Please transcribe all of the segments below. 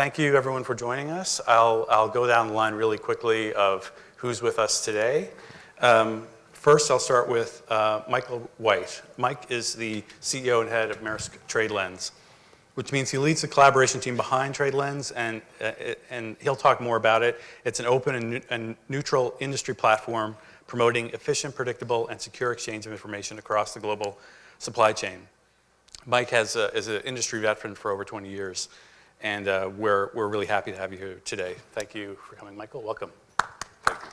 Thank you, everyone, for joining us. I'll go down the line really quickly of who's with us today. First, I'll start with Michael White. Mike is the CEO and head of Maersk TradeLens, which means he leads the collaboration team behind TradeLens, and he'll talk more about it. It's an open and neutral industry platform promoting efficient, predictable, and secure exchange of information across the global supply chain. Mike is an industry veteran for over 20 years, and we're really happy to have you here today. Thank you for coming, Michael. Welcome. Thank you.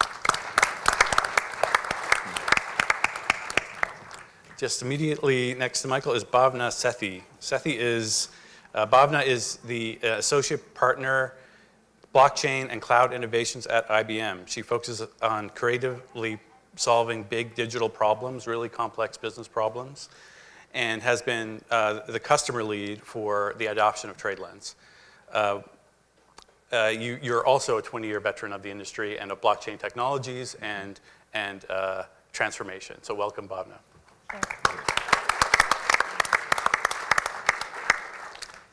Just immediately next to Michael is Bhavna Sethi. Bhavna is the associate partner, blockchain and cloud innovations at IBM. She focuses on creatively solving big digital problems, really complex business problems, and has been the customer lead for the adoption of TradeLens. You're also a 20-year veteran of the industry and of blockchain technologies and transformation. So welcome, Bhavna.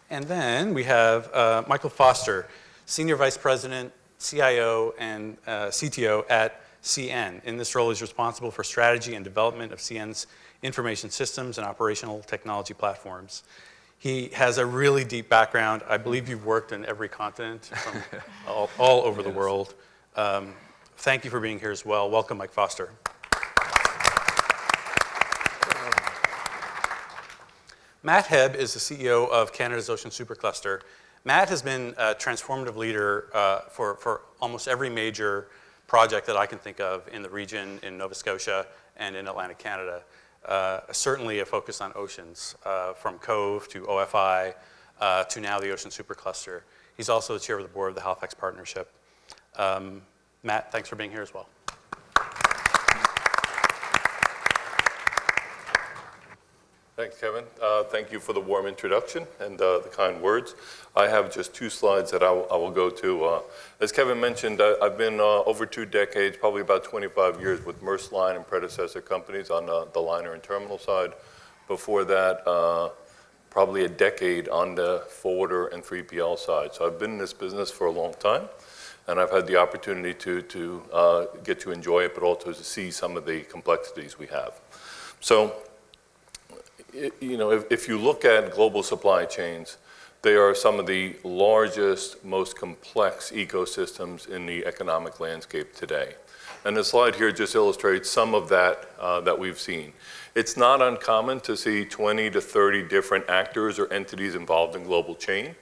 And then we have Michael Foster, Senior Vice President, CIO, and CTO at CN. In this role, he's responsible for strategy and development of CN's information systems and operational technology platforms. He has a really deep background. I believe you've worked in every continent from all over the world. Thank you for being here as well. Welcome, Mike Foster. Matt Hebb is the CEO of Canada's Ocean Supercluster. Matt has been a transformative leader for almost every major project that I can think of in the region, in Nova Scotia and in Atlantic Canada. Certainly a focus on oceans, from COVE to OFI to now the Ocean Supercluster. He's also the chair of the board of the Halifax Partnership. Matt, thanks for being here as well. Thanks, Kevin. Thank you for the warm introduction and the kind words. I have just 2 slides that I will go to. As Kevin mentioned, I've been over 2 decades, probably about 25 years with Maersk Line and predecessor companies on the liner and terminal side. Before that, probably a decade on the forwarder and 3PL side. So I've been in this business for a long time, and I've had the opportunity to get to enjoy it, but also to see some of the complexities we have. So, you know, if you look at global supply chains, they are some of the largest, most complex ecosystems in the economic landscape today. And the slide here just illustrates some of that that we've seen. It's not uncommon to see 20 to 30 different actors or entities involved in global chain.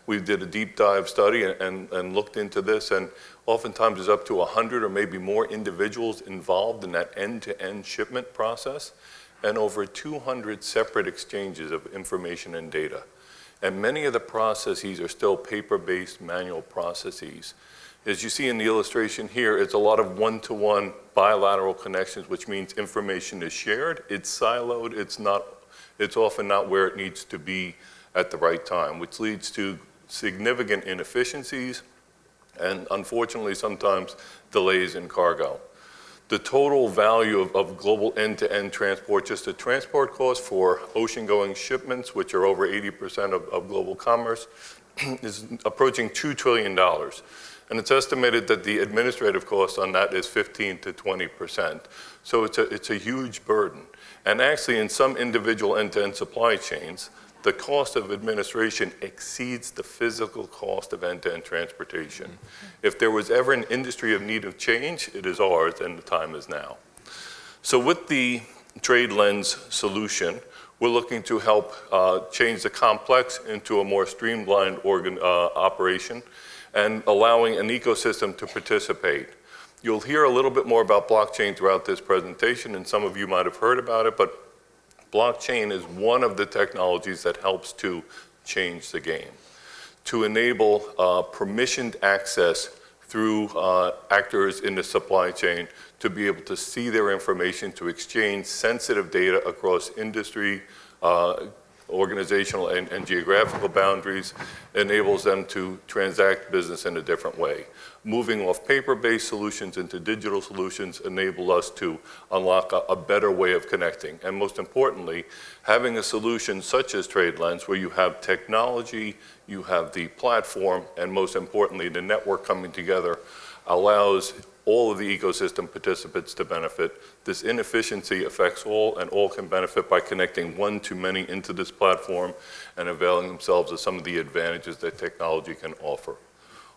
We did a deep dive study and looked into this, and oftentimes there's up to 100 or maybe more individuals involved in that end-to-end shipment process, and over 200 separate exchanges of information and data. And many of the processes are still paper-based manual processes. As you see in the illustration here, it's a lot of one-to-one bilateral connections, which means information is shared, it's siloed, it's often not where it needs to be at the right time, which leads to significant inefficiencies and, unfortunately, sometimes delays in cargo. The total value of global end-to-end transport, just the transport cost for ocean-going shipments, which are over 80% of global commerce, is approaching $2 trillion. And it's estimated that the administrative cost on that is 15 to 20%. So it's a huge burden. And actually, in some individual end-to-end supply chains, the cost of administration exceeds the physical cost of end-to-end transportation. If there was ever an industry of need of change, it is ours, and the time is now. So with the TradeLens solution, we're looking to help change the complex into a more streamlined operation and allowing an ecosystem to participate. You'll hear a little bit more about blockchain throughout this presentation, and some of you might have heard about it, but blockchain is one of the technologies that helps to change the game, to enable permissioned access through actors in the supply chain to be able to see their information, to exchange sensitive data across industry, organizational and geographical boundaries, enables them to transact business in a different way. Moving off paper-based solutions into digital solutions enable us to unlock a better way of connecting. And most importantly, having a solution such as TradeLens, where you have technology, you have the platform, and most importantly, the network coming together, allows all of the ecosystem participants to benefit. This inefficiency affects all, and all can benefit by connecting one to many into this platform and availing themselves of some of the advantages that technology can offer.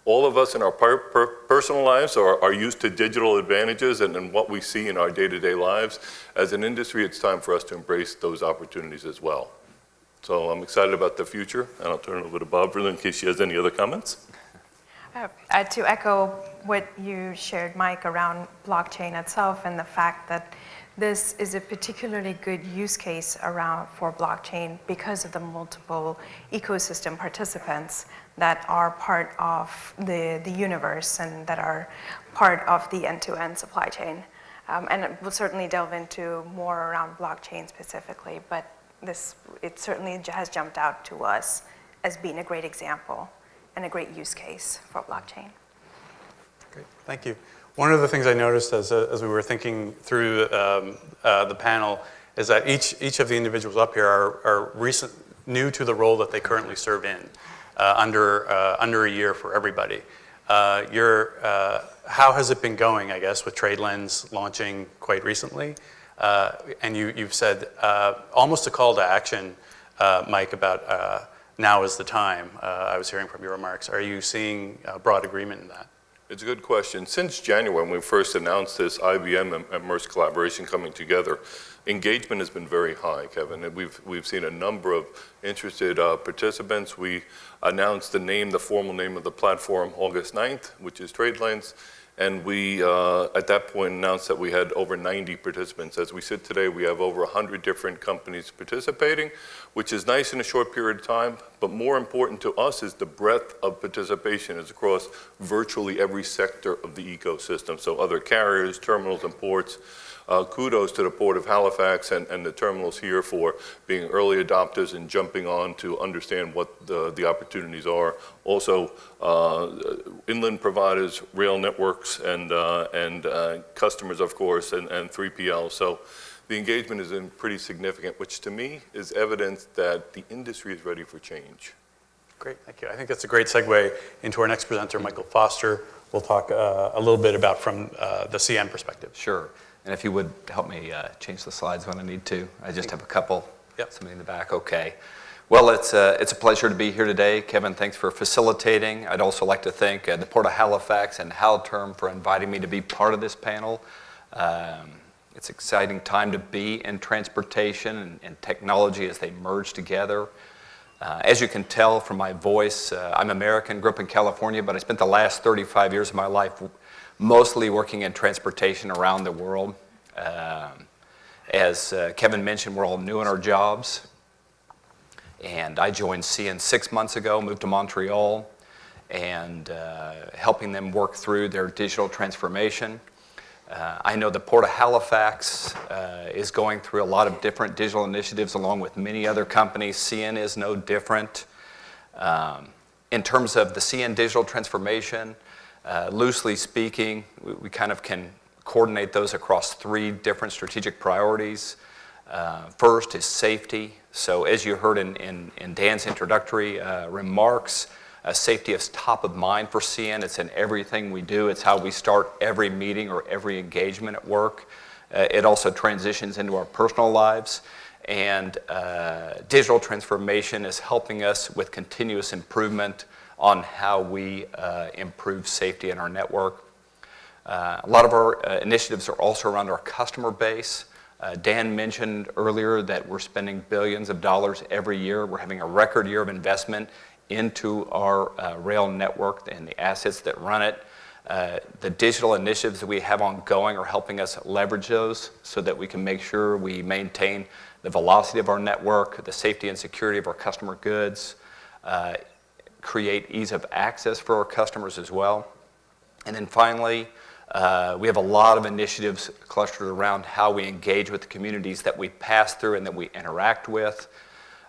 All of us in our personal lives are used to digital advantages and what we see in our day-to-day lives. As an industry, it's time for us to embrace those opportunities as well. So I'm excited about the future, and I'll turn it over to Bhavna in case she has any other comments. To echo what you shared, Mike, around blockchain itself and the fact that this is a particularly good use case for blockchain because of the multiple ecosystem participants that are part of the universe and that are part of the end-to-end supply chain. And we'll certainly delve into more around blockchain specifically, but it certainly has jumped out to us as being a great example and a great use case for blockchain. Great, thank you. One of the things I noticed as we were thinking through the panel is that each of the individuals up here are new to the role that they currently serve in, under a year for everybody. How has it been going, I guess, with TradeLens launching quite recently? And you've said almost a call to action, Mike, about now is the time. I was hearing from your remarks. Are you seeing broad agreement in that? It's a good question. Since January, when we first announced this IBM and Maersk collaboration coming together, engagement has been very high, Kevin. And we've seen a number of interested participants. We announced the formal name of the platform August 9th, which is TradeLens. And we, at that point, announced that we had over 90 participants. As we sit today, we have over 100 different companies participating, which is nice in a short period of time. But more important to us is the breadth of participation is across virtually every sector of the ecosystem. So other carriers, terminals, and ports. Kudos to the Port of Halifax and the terminals here for being early adopters and jumping on to understand what the opportunities are. Also, inland providers, rail networks, and customers, of course, and 3PL. So the engagement is pretty significant, which to me is evidence that the industry is ready for change. Great, thank you. I think that's a great segue into our next presenter, Michael Foster. We'll talk a little bit about from the CN perspective. Sure. And if you would help me change the slides when I need to. I just have a couple. Yep. Somebody in the back. Okay. Well, it's a pleasure to be here today. Kevin, thanks for facilitating. I'd also like to thank the Port of Halifax and Halterm for inviting me to be part of this panel. It's an exciting time to be in transportation and technology as they merge together. As you can tell from my voice, I'm American, grew up in California, but I spent the last 35 years of my life mostly working in transportation around the world. As Kevin mentioned, we're all new in our jobs. And I joined CN 6 months ago, moved to Montreal, and helping them work through their digital transformation. I know the Port of Halifax is going through a lot of different digital initiatives along with many other companies. CN is no different. In terms of the CN digital transformation, loosely speaking, we kind of can coordinate those across 3 different strategic priorities. First is safety. So as you heard in Dan's introductory remarks, safety is top of mind for CN. It's in everything we do. It's how we start every meeting or every engagement at work. It also transitions into our personal lives. And digital transformation is helping us with continuous improvement on how we improve safety in our network. A lot of our initiatives are also around our customer base. Dan mentioned earlier that we're spending billions of dollars every year. We're having a record year of investment into our rail network and the assets that run it. The digital initiatives that we have ongoing are helping us leverage those so that we can make sure we maintain the velocity of our network, the safety and security of our customer goods, create ease of access for our customers as well. And then finally, we have a lot of initiatives clustered around how we engage with the communities that we pass through and that we interact with.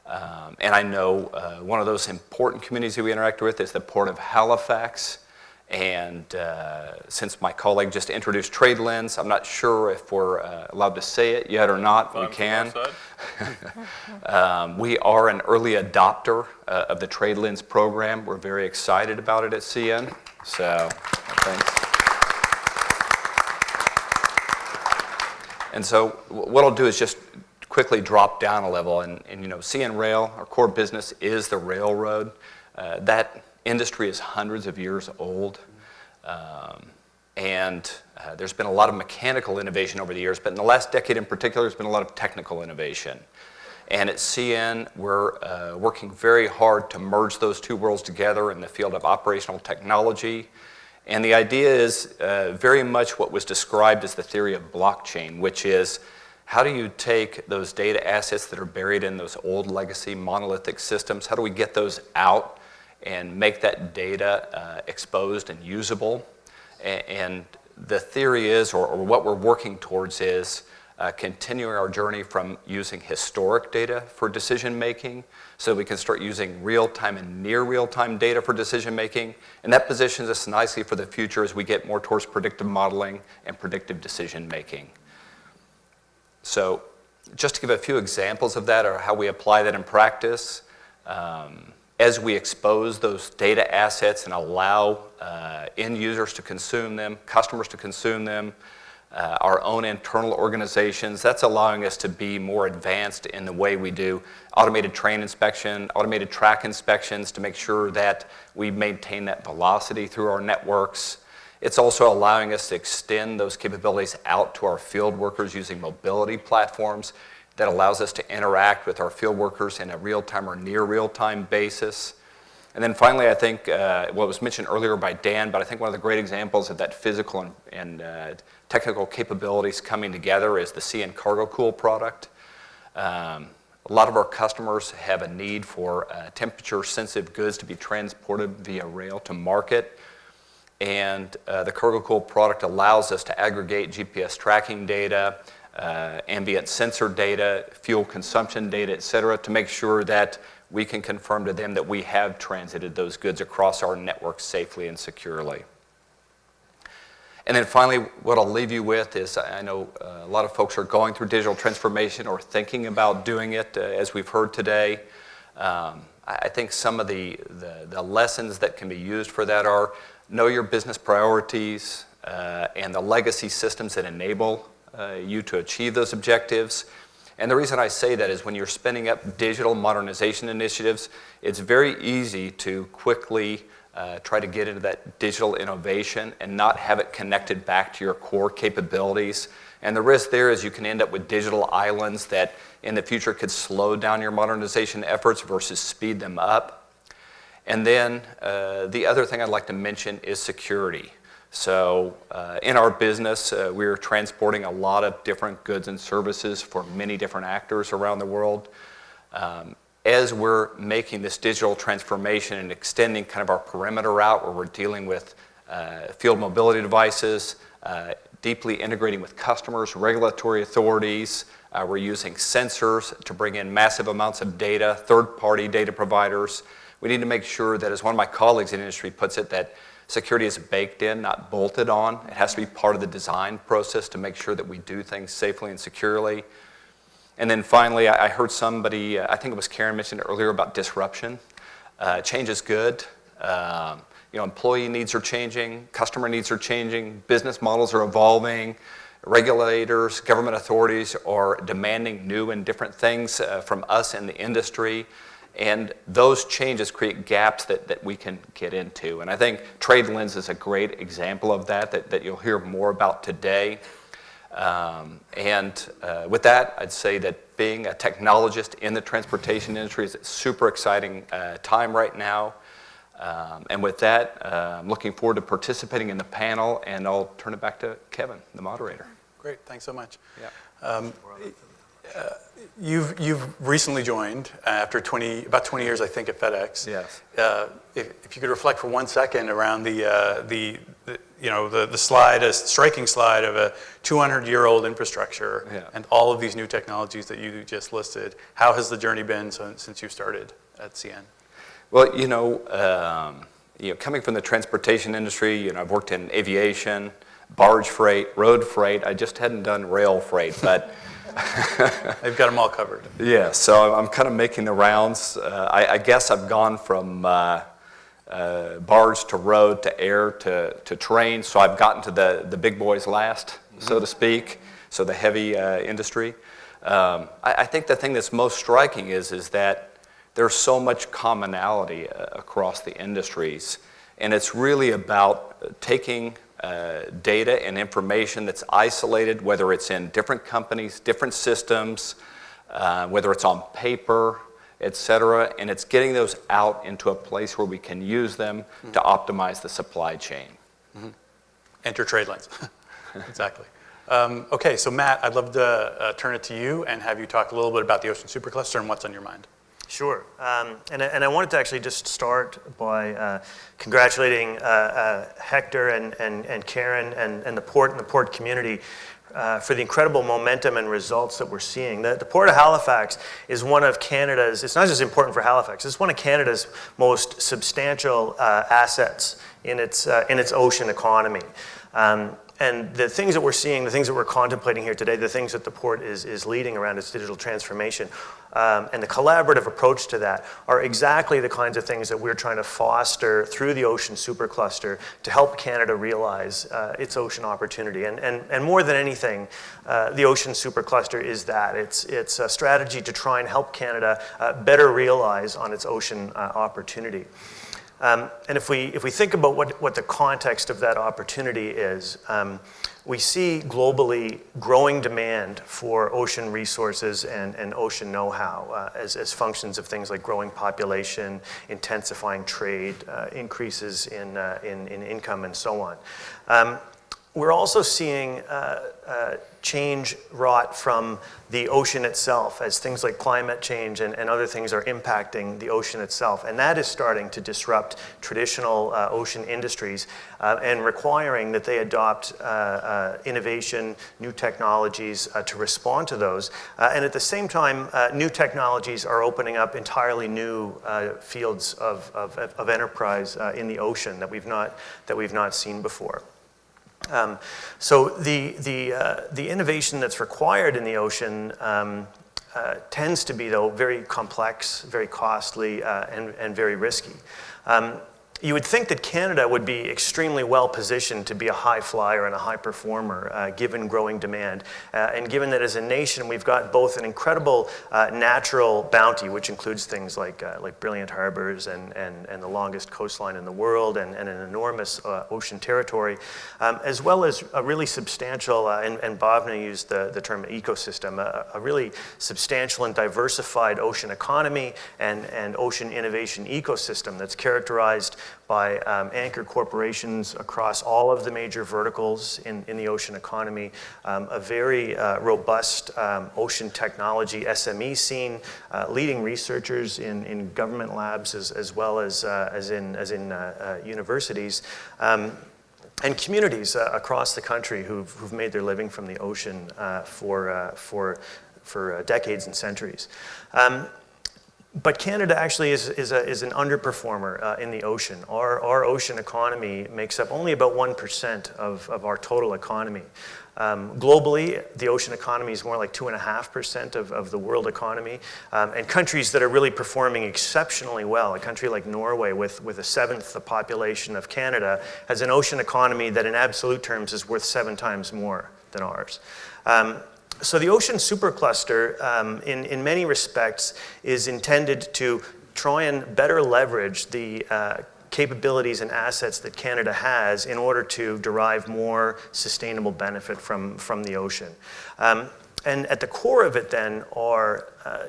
And I know one of those important communities that we interact with is the Port of Halifax. And since my colleague just introduced TradeLens, I'm not sure if we're allowed to say it yet or not. We can. We are an early adopter of the TradeLens program. We're very excited about it at CN. So, thanks. And so what I'll do is just quickly drop down a level. And you know, CN Rail, our core business is the railroad. That industry is hundreds of years old. And there's been a lot of mechanical innovation over the years, but in the last decade in particular, there's been a lot of technical innovation. And at CN, we're working very hard to merge those two worlds together in the field of operational technology. And the idea is very much what was described as the theory of blockchain, which is how do you take those data assets that are buried in those old legacy monolithic systems, how do we get those out and make that data exposed and usable? And the theory is, or what we're working towards is, continuing our journey from using historic data for decision making so we can start using real-time and near real-time data for decision making. And that positions us nicely for the future as we get more towards predictive modeling and predictive decision making. So just to give a few examples of that or how we apply that in practice, as we expose those data assets and allow end users to consume them, customers to consume them, our own internal organizations, that's allowing us to be more advanced in the way we do automated train inspection, automated track inspections to make sure that we maintain that velocity through our networks. It's also allowing us to extend those capabilities out to our field workers using mobility platforms that allows us to interact with our field workers in a real-time or near real-time basis. And then finally, I think, what was mentioned earlier by Dan, but I think one of the great examples of that physical and technical capabilities coming together is the CN Cargo Cool product. A lot of our customers have a need for temperature-sensitive goods to be transported via rail to market. And the Cargo Cool product allows us to aggregate GPS tracking data, ambient sensor data, fuel consumption data, et cetera, to make sure that we can confirm to them that we have transited those goods across our network safely and securely. And then finally, what I'll leave you with is I know a lot of folks are going through digital transformation or thinking about doing it, as we've heard today. I think some of the lessons that can be used for that are know your business priorities and the legacy systems that enable you to achieve those objectives. And the reason I say that is when you're spinning up digital modernization initiatives, it's very easy to quickly try to get into that digital innovation and not have it connected back to your core capabilities. And the risk there is you can end up with digital islands that in the future could slow down your modernization efforts versus speed them up. And then the other thing I'd like to mention is security. So in our business, we're transporting a lot of different goods and services for many different actors around the world. As we're making this digital transformation and extending kind of our perimeter out where we're dealing with field mobility devices, deeply integrating with customers, regulatory authorities, we're using sensors to bring in massive amounts of data, third-party data providers. We need to make sure that, as one of my colleagues in the industry puts it, that security is baked in, not bolted on. It has to be part of the design process to make sure that we do things safely and securely. And then finally, I heard somebody, I think it was Karen mentioned earlier about disruption. Change is good. Employee needs are changing, customer needs are changing, business models are evolving, regulators, government authorities are demanding new and different things from us in the industry. And those changes create gaps that we can get into. And I think TradeLens is a great example of that you'll hear more about today. With that, I'd say that being a technologist in the transportation industry is a super exciting time right now. And with that, I'm looking forward to participating in the panel, and I'll turn it back to Kevin, the moderator. Great, thanks so much. Yeah. You've recently joined after about 20 years, I think, at FedEx. Yes. If you could reflect for 1 second around the slide, a striking slide of a 200-year-old infrastructure and all of these new technologies that you just listed. How has the journey been since you started at CN? Well, coming from the transportation industry, I've worked in aviation, barge freight, road freight. I just hadn't done rail freight, but they've got them all covered. Yeah, so I'm kind of making the rounds. I guess I've gone from barge to road to air to train, so I've gotten to the big boys last, so to speak, so the heavy industry. I think the thing that's most striking is that there's so much commonality across the industries, and it's really about taking data and information that's isolated, whether it's in different companies, different systems, whether it's on paper, et cetera, and it's getting those out into a place where we can use them to optimize the supply chain. Enter TradeLens. Exactly. Okay, so Matt, I'd love to turn it to you and have you talk a little bit about the Ocean Supercluster and what's on your mind. Sure, and I wanted to actually just start by congratulating Hector and Karen and the port community for the incredible momentum and results that we're seeing. The Port of Halifax is one of Canada's, it's not just important for Halifax, it's one of Canada's most substantial assets in its ocean economy. And the things that we're seeing, the things that we're contemplating here today, the things that the port is leading around its digital transformation, and the collaborative approach to that are exactly the kinds of things that we're trying to foster through the Ocean Supercluster to help Canada realize its ocean opportunity. And more than anything, the Ocean Supercluster is that. It's a strategy to try and help Canada better realize on its ocean opportunity. And if we think about what the context of that opportunity is, we see globally growing demand for ocean resources and ocean know-how as functions of things like growing population, intensifying trade, increases in income, and so on. We're also seeing change wrought from the ocean itself as things like climate change and other things are impacting the ocean itself. And that is starting to disrupt traditional ocean industries and requiring that they adopt innovation, new technologies to respond to those. And at the same time, new technologies are opening up entirely new fields of enterprise in the ocean that we've not seen before. So the innovation that's required in the ocean tends to be, though, very complex, very costly, and very risky. You would think that Canada would be extremely well positioned to be a high flyer and a high performer given growing demand. And given that as a nation we've got both an incredible natural bounty, which includes things like brilliant harbors and the longest coastline in the world and an enormous ocean territory, as well as a really substantial, and Bhavna used the term ecosystem, a really substantial and diversified ocean economy and ocean innovation ecosystem that's characterized by anchor corporations across all of the major verticals in the ocean economy, a very robust ocean technology SME scene, leading researchers in government labs as well as in universities, and communities across the country who've made their living from the ocean for decades and centuries. But Canada actually is an underperformer in the ocean. Our ocean economy makes up only about 1% of our total economy. Globally, the ocean economy is more like 2.5% of the world economy. And countries that are really performing exceptionally well, a country like Norway with a seventh the population of Canada, has an ocean economy that in absolute terms is worth 7 times more than ours. So the Ocean Supercluster, in many respects, is intended to try and better leverage the capabilities and assets that Canada has in order to derive more sustainable benefit from the ocean. And at the core of it then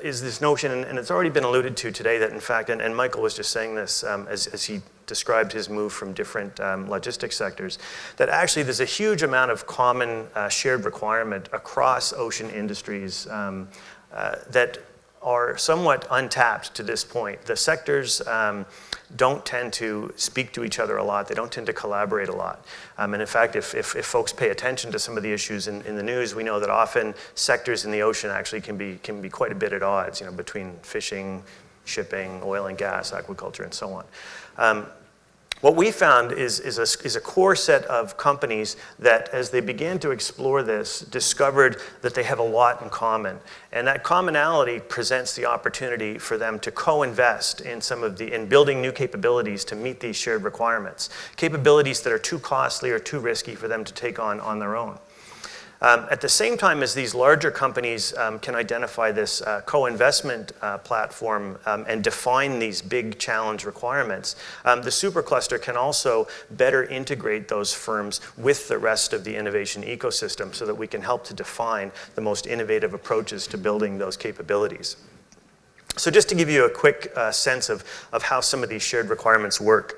is this notion, and it's already been alluded to today, that in fact, and Michael was just saying this as he described his move from different logistics sectors, that actually there's a huge amount of common shared requirement across ocean industries that are somewhat untapped to this point. The sectors don't tend to speak to each other a lot. They don't tend to collaborate a lot. And in fact, if folks pay attention to some of the issues in the news, we know that often sectors in the ocean actually can be quite a bit at odds, between fishing, shipping, oil and gas, aquaculture, and so on. What we found is a core set of companies that, as they began to explore this, discovered that they have a lot in common. And that commonality presents the opportunity for them to co-invest in building new capabilities to meet these shared requirements. Capabilities that are too costly or too risky for them to take on their own. At the same time as these larger companies can identify this co-investment platform and define these big challenge requirements, the Supercluster can also better integrate those firms with the rest of the innovation ecosystem so that we can help to define the most innovative approaches to building those capabilities. So just to give you a quick sense of how some of these shared requirements work.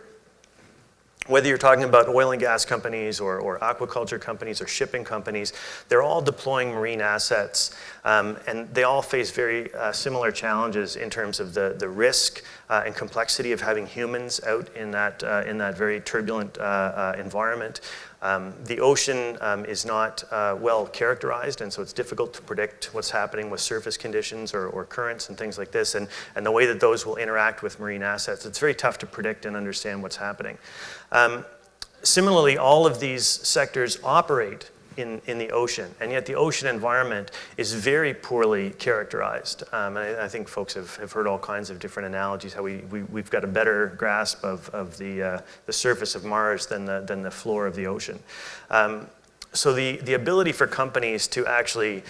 Whether you're talking about oil and gas companies or aquaculture companies or shipping companies, they're all deploying marine assets, and they all face very similar challenges in terms of the risk and complexity of having humans out in that very turbulent environment. The ocean is not well characterized, and so it's difficult to predict what's happening with surface conditions or currents and things like this, and the way that those will interact with marine assets. It's very tough to predict and understand what's happening. Similarly, all of these sectors operate in the ocean, and yet the ocean environment is very poorly characterized. And I think folks have heard all kinds of different analogies, how we've got a better grasp of the surface of Mars than the floor of the ocean. So the ability for companies to actually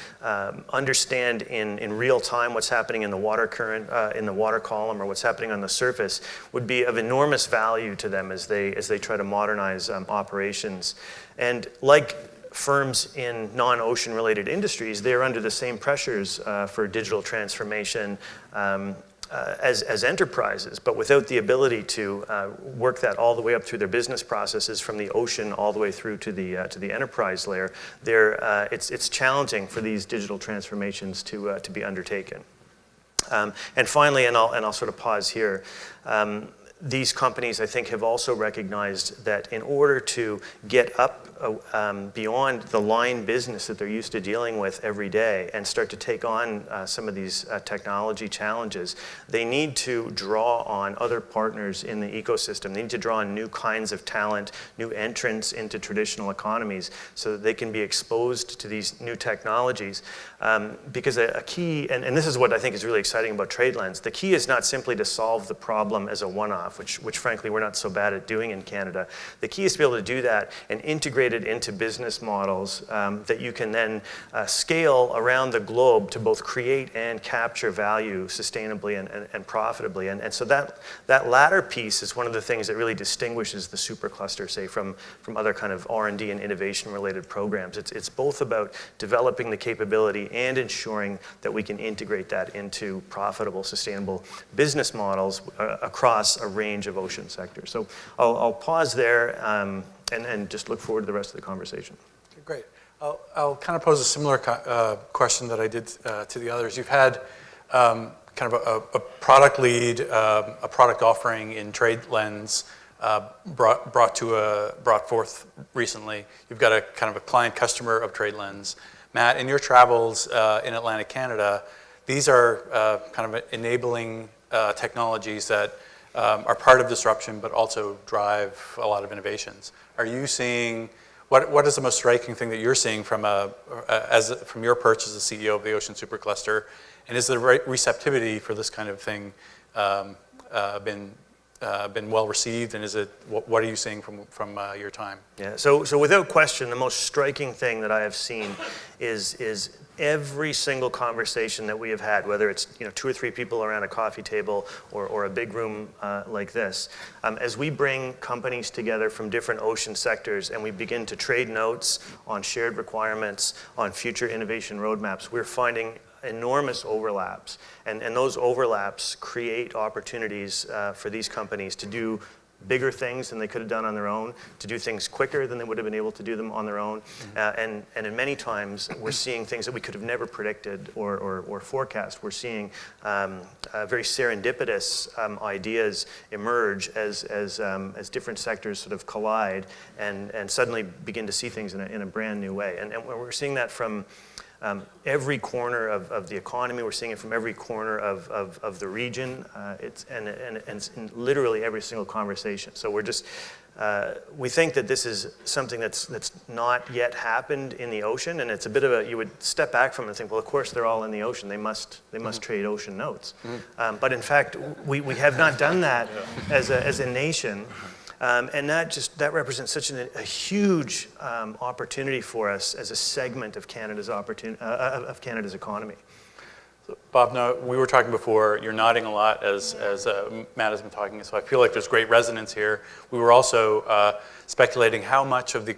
understand in real time what's happening in the water current, in the water column, or what's happening on the surface would be of enormous value to them as they try to modernize operations. And like firms in non-ocean related industries, they're under the same pressures for digital transformation as enterprises, but without the ability to work that all the way up through their business processes from the ocean all the way through to the enterprise layer. It's challenging for these digital transformations to be undertaken. And finally, and I'll sort of pause here. These companies, I think, have also recognized that in order to get up beyond the line business that they're used to dealing with every day and start to take on some of these technology challenges, they need to draw on other partners in the ecosystem. They need to draw on new kinds of talent, new entrants into traditional economies so that they can be exposed to these new technologies. Because a key, and this is what I think is really exciting about TradeLens, the key is not simply to solve the problem as a one-off, which frankly we're not so bad at doing in Canada. The key is to be able to do that and integrate it into business models that you can then scale around the globe to both create and capture value sustainably and profitably. And so that latter piece is one of the things that really distinguishes the Supercluster, say, from other kind of R&D and innovation related programs. It's both about developing the capability and ensuring that we can integrate that into profitable, sustainable business models across a range of ocean sectors. So I'll pause there and just look forward to the rest of the conversation. Okay, great. I'll kind of pose a similar question that I did to the others. You've had kind of a product lead, a product offering in TradeLens brought forth recently. You've got a kind of a client customer of TradeLens. Matt, in your travels in Atlantic Canada, these are kind of enabling technologies that are part of disruption, but also drive a lot of innovations. Are you seeing, what is the most striking thing that you're seeing from your perch as the CEO of the Ocean Supercluster? And is the receptivity for this kind of thing been well received? And what are you seeing from your time? Yeah. So without question, the most striking thing that I have seen is every single conversation that we have had, whether it's 2 or 3 people around a coffee table or a big room like this, as we bring companies together from different ocean sectors and we begin to trade notes on shared requirements, on future innovation roadmaps, we're finding enormous overlaps. And those overlaps create opportunities for these companies to do bigger things than they could have done on their own, to do things quicker than they would have been able to do them on their own. And in many times, we're seeing things that we could have never predicted or forecast. We're seeing very serendipitous ideas emerge as different sectors sort of collide and suddenly begin to see things in a brand new way. And we're seeing that from every corner of the economy. We're seeing it from every corner of the region. It's in literally every single conversation. So we're just, we think that this is something that's not yet happened in the ocean, and it's a bit of a, you would step back from it and think, well, of course they're all in the ocean. They must trade ocean notes. But in fact, we have not done that as a nation. And that represents such a huge opportunity for us as a segment of Canada's economy. So, Bhavna, we were talking before. You're nodding a lot as Matt has been talking, so I feel like there's great resonance here. We were also speculating how much of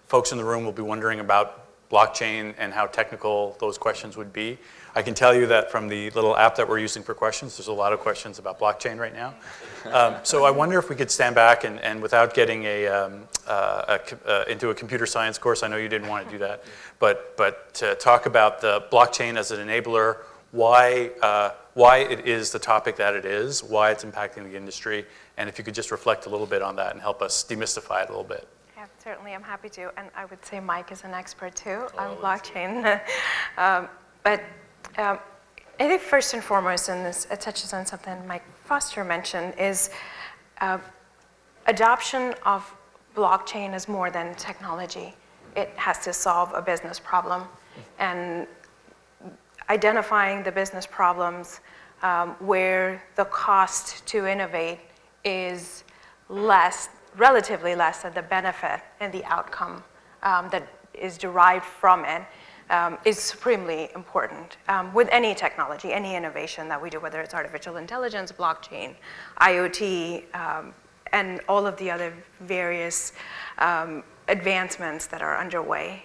folks in the room will be wondering about blockchain and how technical those questions would be. I can tell you that from the little app that we're using for questions, there's a lot of questions about blockchain right now. So I wonder if we could stand back and without getting into a computer science course, I know you didn't want to do that, but to talk about the blockchain as an enabler, why it is the topic that it is, why it's impacting the industry, and if you could just reflect a little bit on that and help us demystify it a little bit. Yeah, certainly, I'm happy to, and I would say Mike is an expert too on blockchain. But I think first and foremost, and this it touches on something Mike Foster mentioned, is adoption of blockchain is more than technology. It has to solve a business problem, and identifying the business problems where the cost to innovate is relatively less than the benefit and the outcome that is derived from it is supremely important with any technology, any innovation that we do, whether it's artificial intelligence, blockchain, IoT, and all of the other various advancements that are underway.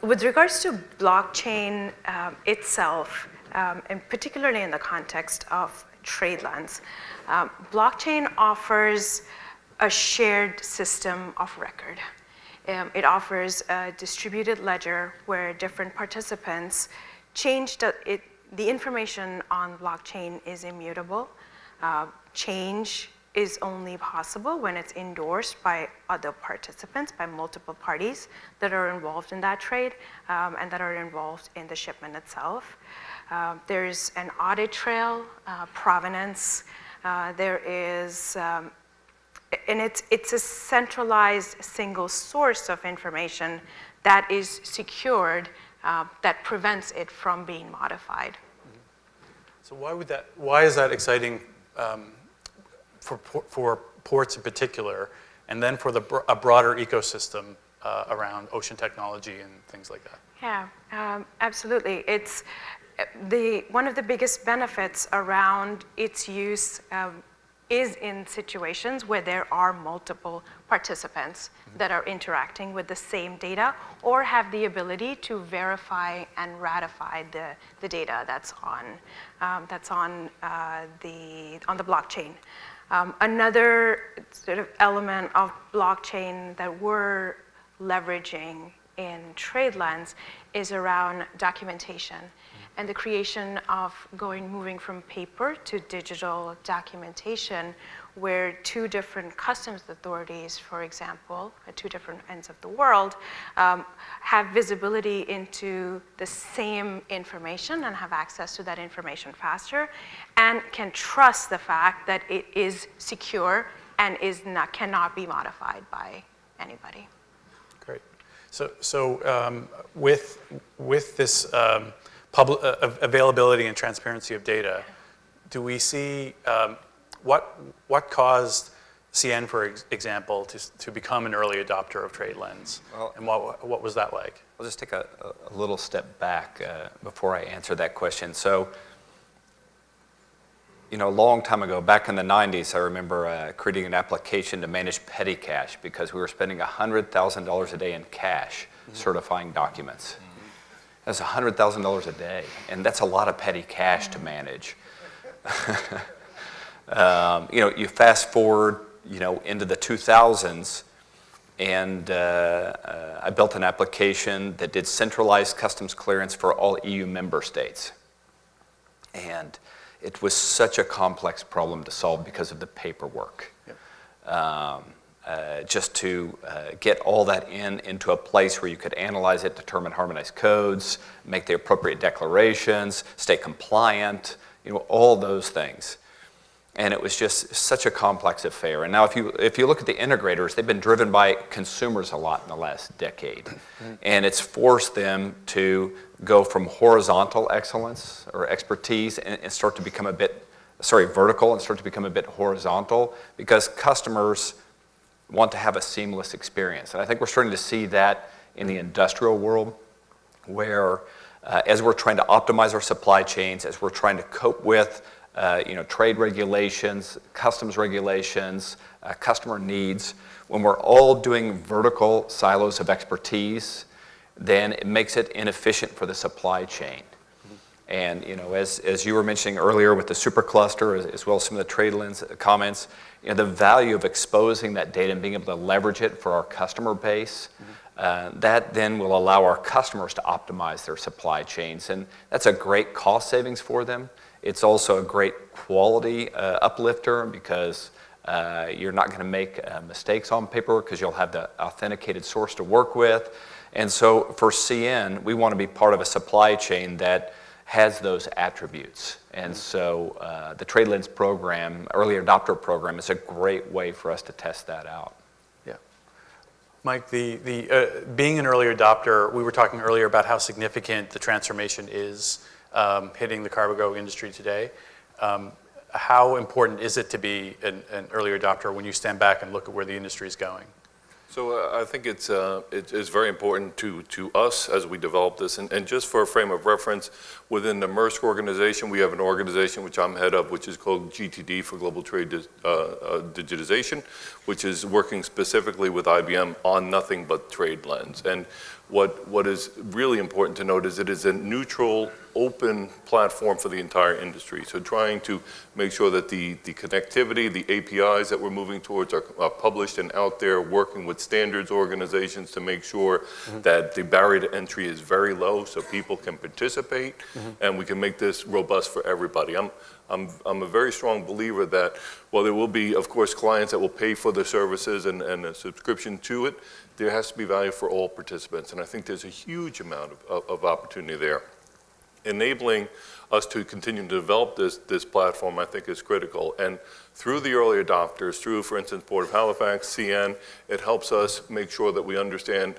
With regards to blockchain itself, and particularly in the context of TradeLens, blockchain offers a shared system of record. It offers a distributed ledger where different participants change the information on blockchain is immutable. Change is only possible when it's endorsed by other participants, by multiple parties that are involved in that trade and that are involved in the shipment itself. There's an audit trail, provenance. There is and it's a centralized single source of information that is secured that prevents it from being modified. So why is that exciting for ports in particular, and then for a broader ecosystem around ocean technology and things like that? Yeah, absolutely. It's one of the biggest benefits around its use is in situations where there are multiple participants that are interacting with the same data or have the ability to verify and ratify the data that's on the blockchain. Another sort of element of blockchain that we're leveraging in TradeLens is around documentation and the creation of moving from paper to digital documentation, where two different customs authorities, for example, at two different ends of the world, have visibility into the same information and have access to that information faster, and can trust the fact that it is secure and cannot be modified by anybody. Great. So with this availability and transparency of data, do we see what caused CN, for example, to become an early adopter of TradeLens? Well, and what was that like? I'll just take a little step back before I answer that question. So, a long time ago, back in the 90s, I remember creating an application to manage petty cash because we were spending $100,000 a day in cash certifying documents. That's $100,000 a day, and that's a lot of petty cash to manage. You fast forward, into the 2000s, and I built an application that did centralized customs clearance for all EU member states. And it was such a complex problem to solve because of the paperwork. Yep. Just to get all that into a place where you could analyze it, determine harmonized codes, make the appropriate declarations, stay compliant, all those things. And it was just such a complex affair. And now if you look at the integrators, they've been driven by consumers a lot in the last decade. And it's forced them to go from horizontal excellence or expertise and start to become vertical and start to become a bit horizontal because customers want to have a seamless experience. And I think we're starting to see that in the industrial world where as we're trying to optimize our supply chains, as we're trying to cope with trade regulations, customs regulations, customer needs. When we're all doing vertical silos of expertise, then it makes it inefficient for the supply chain. And as you were mentioning earlier with the Supercluster, as well as some of the TradeLens comments, the value of exposing that data and being able to leverage it for our customer base, that then will allow our customers to optimize their supply chains. And that's a great cost savings for them. It's also a great quality uplifter because you're not going to make mistakes on paperwork because you'll have the authenticated source to work with. And so for CN, we want to be part of a supply chain that has those attributes. And so the TradeLens program, early adopter program, is a great way for us to test that out. Yeah. Mike, the being an early adopter, we were talking earlier about how significant the transformation is hitting the cargo industry today. How important is it to be an early adopter when you stand back and look at where the industry is going? So I think it's very important to us as we develop this. And just for a frame of reference, within the Maersk organization, we have an organization which I'm head of, which is called GTD for Global Trade Digitization, which is working specifically with IBM on nothing but TradeLens. And what is really important to note is it is a neutral, open platform for the entire industry. So trying to make sure that the connectivity, the APIs that we're moving towards are published and out there, working with standards organizations to make sure that the barrier to entry is very low so people can participate and we can make this robust for everybody. I'm a very strong believer that while there will be, of course, clients that will pay for the services and a subscription to it, there has to be value for all participants. And I think there's a huge amount of opportunity there. Enabling us to continue to develop this platform, I think, is critical. And through the early adopters, through, for instance, Port of Halifax, CN, it helps us make sure that we understand,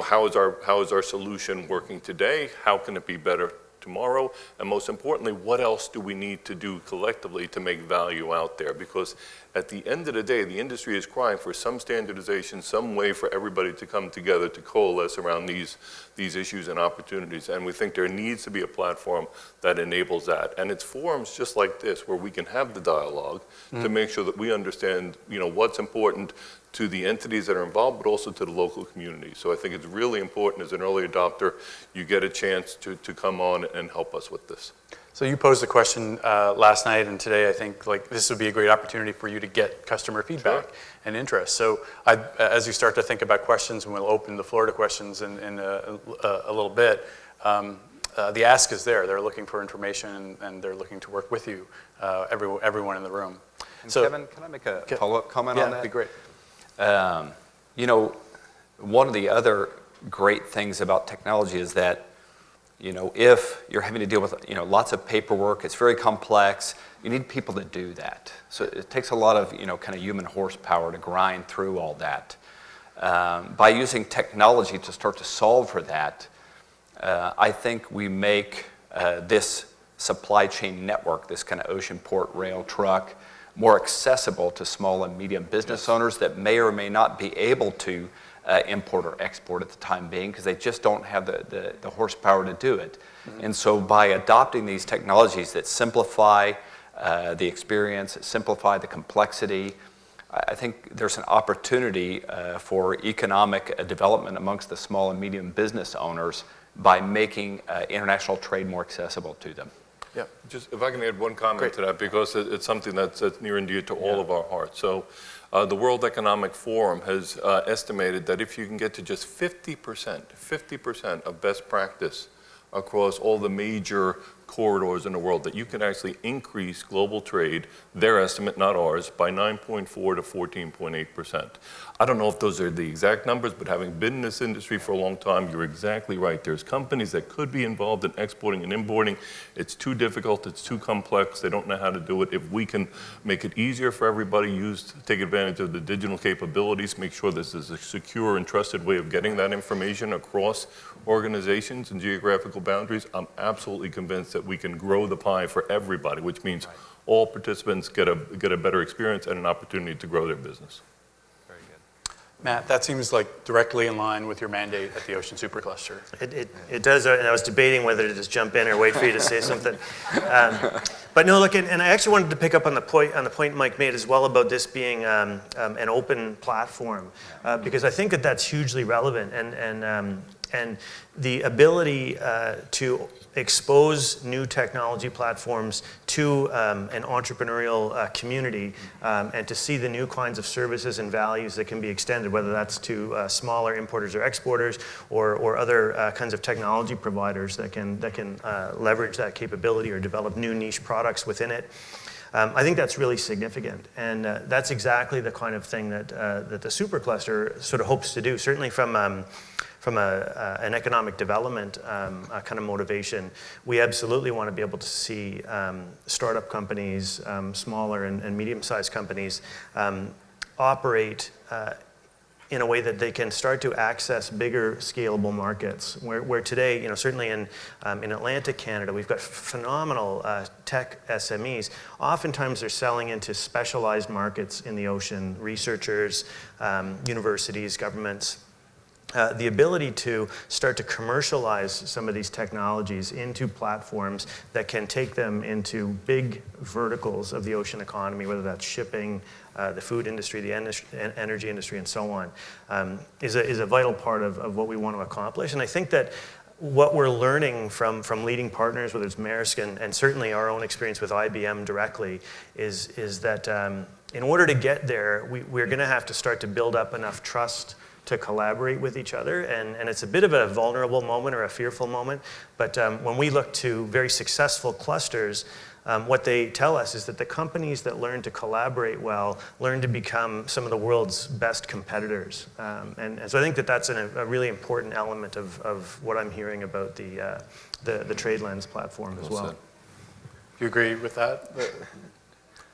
how is our solution working today? How can it be better tomorrow? And most importantly, what else do we need to do collectively to make value out there? Because at the end of the day, the industry is crying for some standardization, some way for everybody to come together to coalesce around these issues and opportunities. And we think there needs to be a platform that enables that. And it's forums just like this where we can have the dialogue to make sure that we understand, what's important to the entities that are involved, but also to the local community. So I think it's really important as an early adopter, you get a chance to come on and help us with this. So you posed a question last night, and today I think this would be a great opportunity for you to get customer feedback and interest. So as you start to think about questions, and we'll open the floor to questions in a little bit, the ask is there. They're looking for information, and they're looking to work with you, everyone in the room. And so, Kevin, can I make a follow-up comment on that? Yeah, that'd be great. One of the other great things about technology is that, if you're having to deal with, lots of paperwork, it's very complex, you need people to do that. So it takes a lot of, kind of human horsepower to grind through all that. By using technology to start to solve for that, I think we make this supply chain network, this kind of ocean, port, rail, truck, more accessible to small and medium business owners that may or may not be able to import or export at the time being because they just don't have the horsepower to do it. And so by adopting these technologies that simplify the experience, simplify the complexity, I think there's an opportunity for economic development amongst the small and medium business owners by making international trade more accessible to them. Yeah. Just if I can add one comment to that, because it's something that's near and dear to all of our hearts. So the World Economic Forum has estimated that if you can get to just 50% of best practice across all the major corridors in the world, that you can actually increase global trade, their estimate, not ours, by 9.4 to 14.8%. I don't know if those are the exact numbers, but having been in this industry for a long time, you're exactly right. There's companies that could be involved in exporting and importing. It's too difficult, it's too complex, they don't know how to do it. If we can make it easier for everybody, take advantage of the digital capabilities, make sure this is a secure and trusted way of getting that information across organizations and geographical boundaries, I'm absolutely convinced that we can grow the pie for everybody, which means all participants get a better experience and an opportunity to grow their business. Very good. Matt, that seems like directly in line with your mandate at the Ocean Supercluster. It does, and I was debating whether to just jump in or wait for you to say something. But no, look, and I actually wanted to pick up on the point Mike made as well about this being an open platform, because I think that that's hugely relevant, and the ability to expose new technology platforms to an entrepreneurial community and to see the new kinds of services and values that can be extended, whether that's to smaller importers or exporters or other kinds of technology providers that can leverage that capability or develop new niche products within it. I think that's really significant, and that's exactly the kind of thing that the Supercluster sort of hopes to do, certainly from an economic development kind of motivation. We absolutely want to be able to see startup companies, smaller and medium-sized companies operate in a way that they can start to access bigger scalable markets. Where today, certainly in Atlantic Canada, we've got phenomenal tech SMEs. Oftentimes they're selling into specialized markets in the ocean, researchers, universities, governments. The ability to start to commercialize some of these technologies into platforms that can take them into big verticals of the ocean economy, whether that's shipping, the food industry, the energy industry, and so on, is a vital part of what we want to accomplish. And I think that what we're learning from leading partners, whether it's Maersk and certainly our own experience with IBM directly, is that in order to get there, we're going to have to start to build up enough trust to collaborate with each other, and it's a bit of a vulnerable moment or a fearful moment, but when we look to very successful clusters, what they tell us is that the companies that learn to collaborate well learn to become some of the world's best competitors, and so I think that that's a really important element of what I'm hearing about the TradeLens platform as well. Do you agree with that?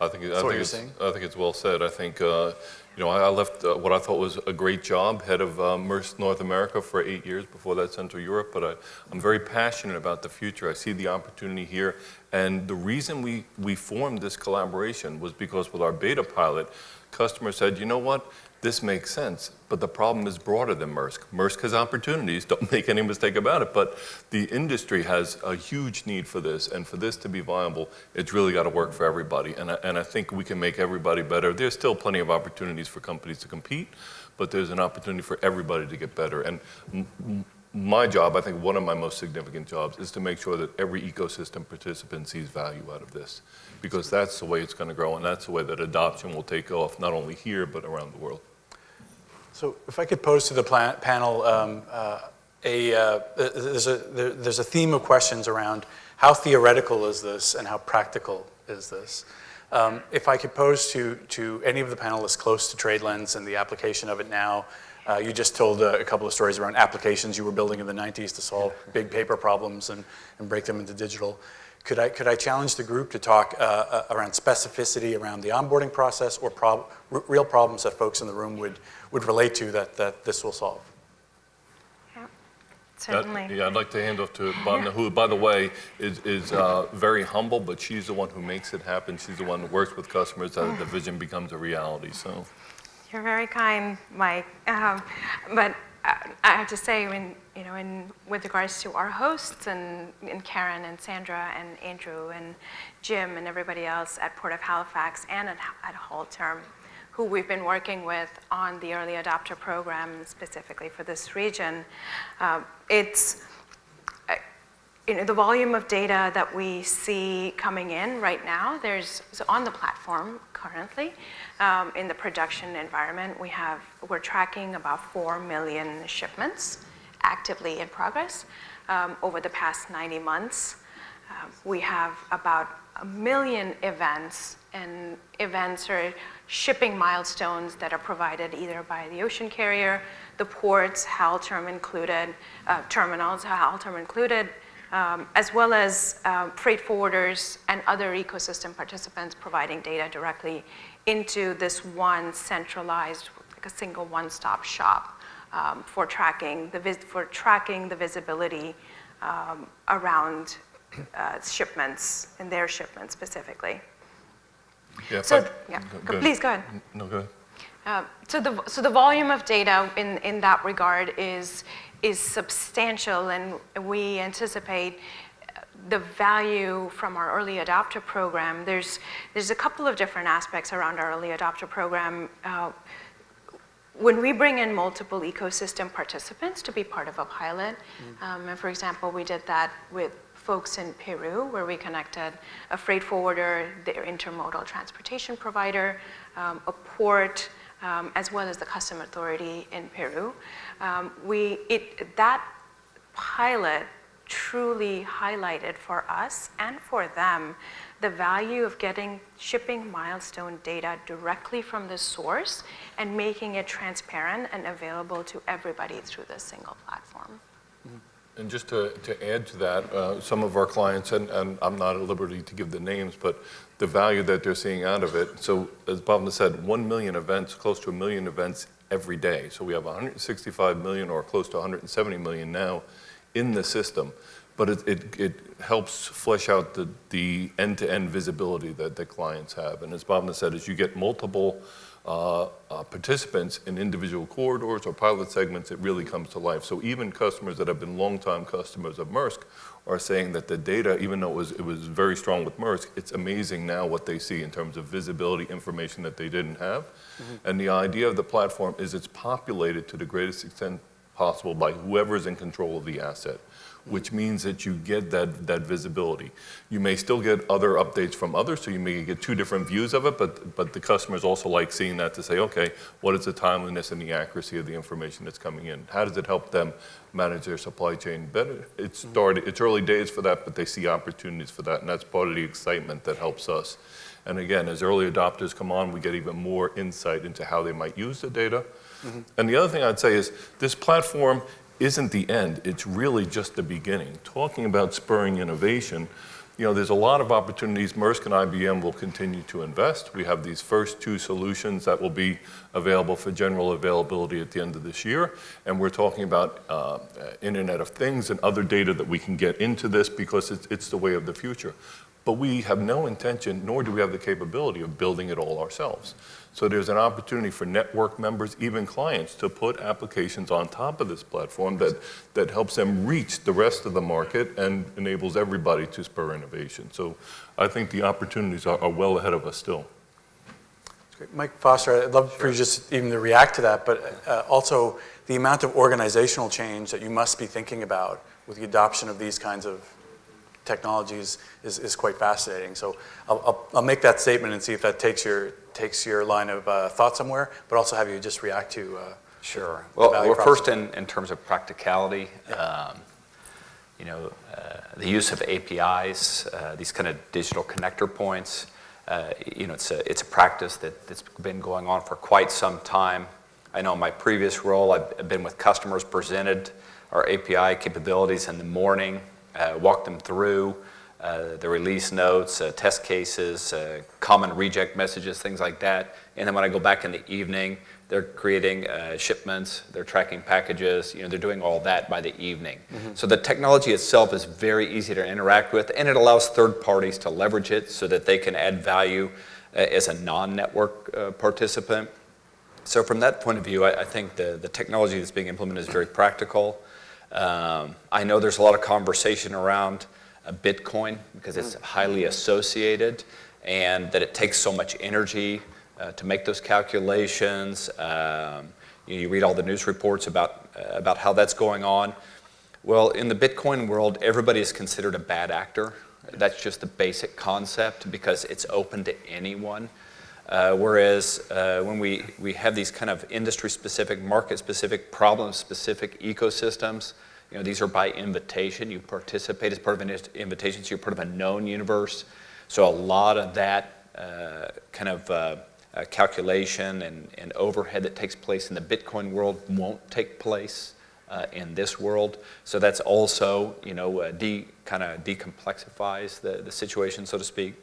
I think it's well said. I think I left what I thought was a great job, head of Maersk North America for 8 years, before that Central Europe, but I'm very passionate about the future. I see the opportunity here, and the reason we formed this collaboration was because with our beta pilot, customers said, you know what, this makes sense, but the problem is broader than Maersk. Maersk has opportunities, don't make any mistake about it, but the industry has a huge need for this, and for this to be viable, it's really got to work for everybody, and I think we can make everybody better. There's still plenty of opportunities for companies to compete, but there's an opportunity for everybody to get better. And my job, I think one of my most significant jobs, is to make sure that every ecosystem participant sees value out of this, because that's the way it's going to grow, and that's the way that adoption will take off, not only here, but around the world. So if I could pose to the panel, there's a theme of questions around how theoretical is this and how practical is this? If I could pose to any of the panelists close to TradeLens and the application of it now, you just told a couple of stories around applications you were building in the 90s to solve big paper problems and break them into digital. Could I challenge the group to talk around specificity around the onboarding process or real problems that folks in the room would relate to that this will solve? Yeah. Certainly. Yeah, I'd like to hand off to Bhavna, who, by the way, is very humble, but she's the one who makes it happen. She's the one who works with customers that the vision becomes a reality. So, You're very kind, Mike. But I have to say, with regards to our hosts and Karen and Sandra and Andrew and Jim and everybody else at Port of Halifax and at Interim, who we've been working with on the early adopter program specifically for this region, it's the volume of data that we see coming in right now. So on the platform currently, in the production environment, we're tracking about 4 million shipments actively in progress over the past 90 months. We have about 1 million events, and events are shipping milestones that are provided either by the ocean carrier, the ports, Halifax included, terminals, Halifax included, as well as freight forwarders and other ecosystem participants providing data directly into this one centralized, like a single one-stop shop for tracking the visibility around shipments and their shipments specifically. yeah, Please go ahead. No, go ahead. So the volume of data in that regard is substantial, and we anticipate the value from our early adopter program. There's a couple of different aspects around our early adopter program. When we bring in multiple ecosystem participants to be part of a pilot, and for example, we did that with folks in Peru, where we connected a freight forwarder, their intermodal transportation provider, a port, as well as the custom authority in Peru. That pilot truly highlighted for us and for them the value of getting shipping milestone data directly from the source and making it transparent and available to everybody through this single platform. And just to add to that, some of our clients, and I'm not at liberty to give the names, but the value that they're seeing out of it. So as Bhavna said, 1 million events, close to 1 million events every day. So we have 165 million or close to 170 million now in the system. But it helps flesh out the end-to-end visibility that the clients have. And as Bhavna said, as you get multiple participants in individual corridors or pilot segments, it really comes to life. So even customers that have been longtime customers of Maersk are saying that the data, even though it was very strong with Maersk, it's amazing now what they see in terms of visibility, information that they didn't have. And the idea of the platform is it's populated to the greatest extent possible by whoever's in control of the asset, which means that you get that visibility. You may still get other updates from others, so you may get two different views of it, but the customers also like seeing that to say, okay, what is the timeliness and the accuracy of the information that's coming in? How does it help them manage their supply chain better? It's early days for that, but they see opportunities for that, and that's part of the excitement that helps us. And again, as early adopters come on, we get even more insight into how they might use the data. And the other thing I'd say is this platform isn't the end, it's really just the beginning. Talking about spurring innovation, there's a lot of opportunities. Maersk and IBM will continue to invest. We have these first 2 solutions that will be available for general availability at the end of this year. And we're talking about Internet of Things and other data that we can get into this because it's the way of the future. But we have no intention, nor do we have the capability of building it all ourselves. So there's an opportunity for network members, even clients, to put applications on top of this platform that helps them reach the rest of the market and enables everybody to spur innovation. So I think the opportunities are well ahead of us still. That's great. Mike Foster, I'd love for you just even to react to that, but also the amount of organizational change that you must be thinking about with the adoption of these kinds of technologies is quite fascinating. So I'll make that statement and see if that takes your line of thought somewhere, but also have you just react to Sure. Well, first in terms of practicality, the use of APIs, these kind of digital connector points, it's a practice that's been going on for quite some time. I know in my previous role, I've been with customers, presented our API capabilities in the morning, walked them through the release notes, test cases, common reject messages, things like that. And then when I go back in the evening, they're creating shipments, they're tracking packages, they're doing all that by the evening. So the technology itself is very easy to interact with, and it allows third parties to leverage it so that they can add value as a non-network participant. So from that point of view, I think the technology that's being implemented is very practical. I know there's a lot of conversation around Bitcoin because it's highly associated, and that it takes so much energy to make those calculations. You read all the news reports about how that's going on. Well, in the Bitcoin world, everybody is considered a bad actor. That's just the basic concept because it's open to anyone. Whereas when we have these kind of industry-specific, market-specific, problem-specific ecosystems, these are by invitation. You participate as part of an invitation, so you're part of a known universe. So a lot of that kind of calculation and overhead that takes place in the Bitcoin world won't take place in this world. So that's also, kind of decomplexifies the situation, so to speak.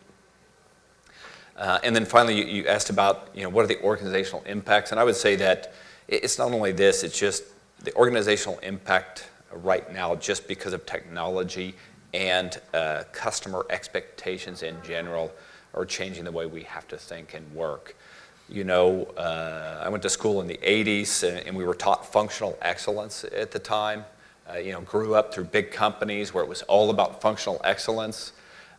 And then finally, you asked about, what are the organizational impacts? And I would say that it's not only this, it's just the organizational impact right now just because of technology and customer expectations in general are changing the way we have to think and work. I went to school in the 80s and we were taught functional excellence at the time. Grew up through big companies where it was all about functional excellence.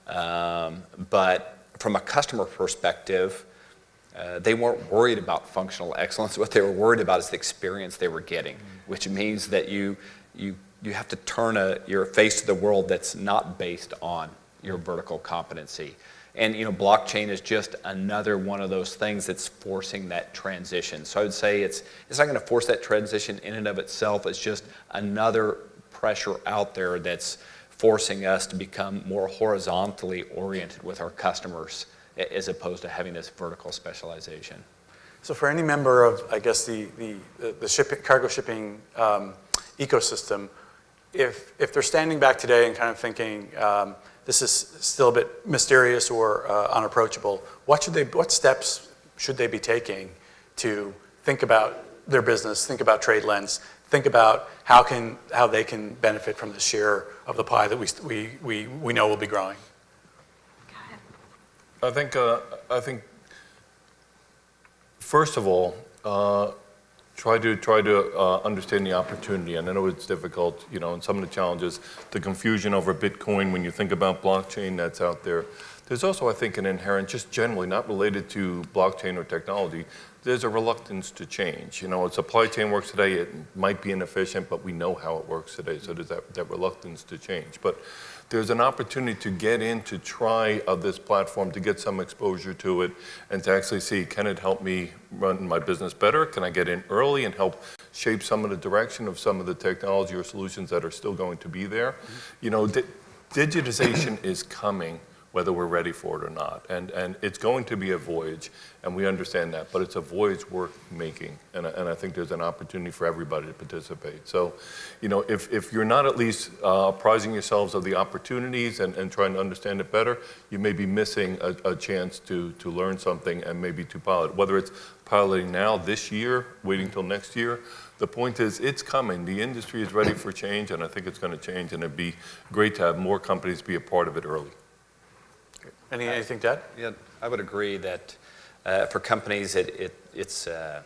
But from a customer perspective, they weren't worried about functional excellence. What they were worried about is the experience they were getting, which means that you have to turn your face to the world that's not based on your vertical competency. And blockchain is just another one of those things that's forcing that transition. So I would say it's not going to force that transition in and of itself. It's just another pressure out there that's forcing us to become more horizontally oriented with our customers as opposed to having this vertical specialization. So for any member of, I guess, the cargo shipping ecosystem, if they're standing back today and kind of thinking, this is still a bit mysterious or unapproachable, what steps should they be taking to think about their business, think about TradeLens, think about how they can benefit from the share of the pie that we know will be growing? I think first of all, try to understand the opportunity. And I know it's difficult, and some of the challenges, the confusion over Bitcoin when you think about blockchain that's out there. There's also, I think, an inherent, just generally not related to blockchain or technology, there's a reluctance to change. A supply chain works today, it might be inefficient, but we know how it works today, so there's that reluctance to change. But there's an opportunity to get in, to try this platform, to get some exposure to it, and to actually see, can it help me run my business better? Can I get in early and help shape some of the direction of some of the technology or solutions that are still going to be there? Digitization is coming, whether we're ready for it or not. And it's going to be a voyage, and we understand that, but it's a voyage worth making. And I think there's an opportunity for everybody to participate. So, if you're not at least apprising yourselves of the opportunities and trying to understand it better, you may be missing a chance to learn something and maybe to pilot. Whether it's piloting now, this year, waiting till next year, the point is it's coming. The industry is ready for change, and I think it's going to change, and it'd be great to have more companies be a part of it early. Anything to add? Yeah, I would agree that for companies, it's I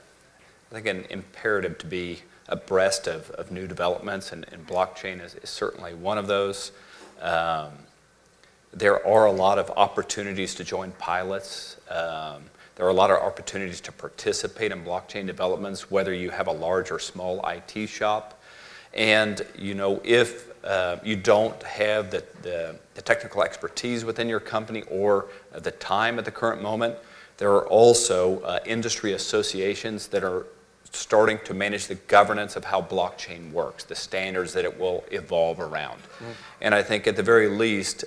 think an imperative to be abreast of new developments, and blockchain is certainly one of those. There are a lot of opportunities to join pilots. There are a lot of opportunities to participate in blockchain developments, whether you have a large or small IT shop. And if you don't have the technical expertise within your company or the time at the current moment, there are also industry associations that are starting to manage the governance of how blockchain works, the standards that it will evolve around. And I think at the very least,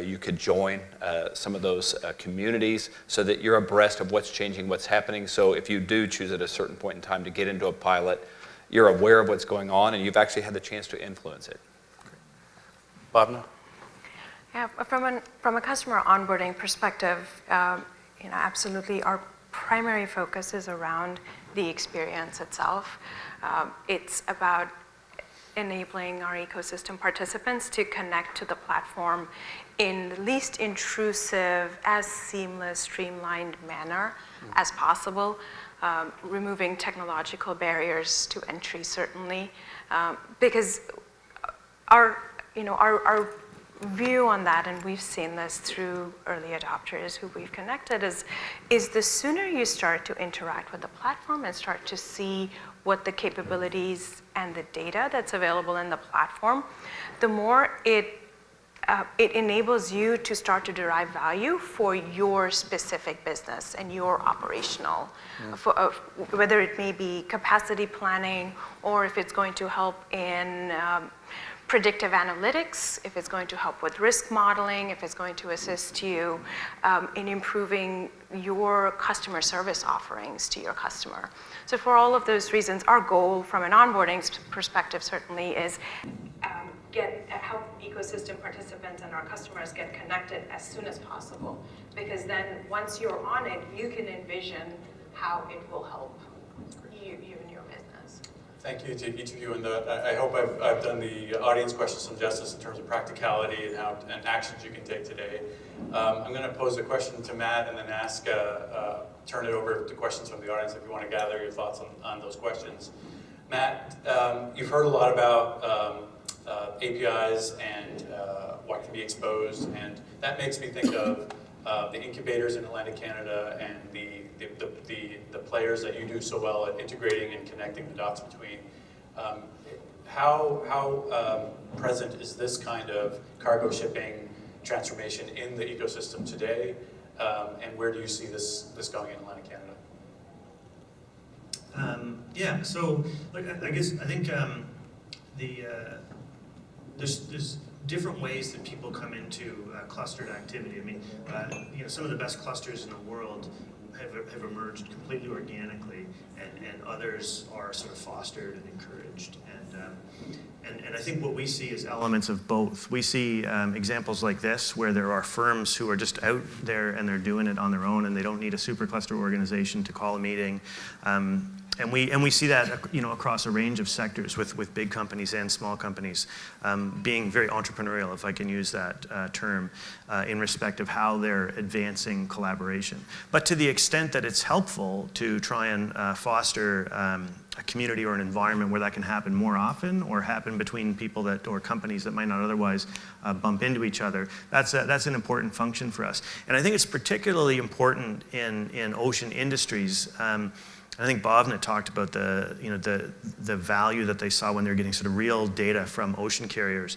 you could join some of those communities so that you're abreast of what's changing, what's happening. So if you do choose at a certain point in time to get into a pilot, you're aware of what's going on and you've actually had the chance to influence it. Bhavna? Yeah, from a customer onboarding perspective, absolutely our primary focus is around the experience itself. It's about enabling our ecosystem participants to connect to the platform in the least intrusive, as seamless, streamlined manner as possible, removing technological barriers to entry, certainly, because our view on that, and we've seen this through early adopters who we've connected, is the sooner you start to interact with the platform and start to see what the capabilities and the data that's available in the platform, the more it enables you to start to derive value for your specific business and your operational, whether it may be capacity planning or if it's going to help in predictive analytics, if it's going to help with risk modeling, if it's going to assist you in improving your customer service offerings to your customer. So for all of those reasons, our goal from an onboarding perspective certainly is help ecosystem participants and our customers get connected as soon as possible. Because then once you're on it, you can envision how it will help you in your business. Thank you to each of you, and I hope I've done the audience question some justice in terms of practicality and actions you can take today. I'm going to pose a question to Matt and then turn it over to questions from the audience if you want to gather your thoughts on those questions. Matt, you've heard a lot about APIs and what can be exposed, and that makes me think of the incubators in Atlantic Canada and the players that you do so well at integrating and connecting the dots between. How present is this kind of cargo shipping transformation in the ecosystem today, and where do you see this going in Atlantic Canada? So look, I think there's different ways that people come into clustered activity. I mean, some of the best clusters in the world have emerged completely organically, and others are sort of fostered and encouraged. And I think what we see is elements of both. We see examples like this where there are firms who are just out there and they're doing it on their own, and they don't need a supercluster organization to call a meeting. And we see that across a range of sectors with big companies and small companies being very entrepreneurial, if I can use that term, in respect of how they're advancing collaboration. But to the extent that it's helpful to try and foster a community or an environment where that can happen more often, or happen between people or companies that might not otherwise bump into each other, that's an important function for us. And I think it's particularly important in ocean industries. I think Bhavna talked about the value that they saw when they were getting sort of real data from ocean carriers.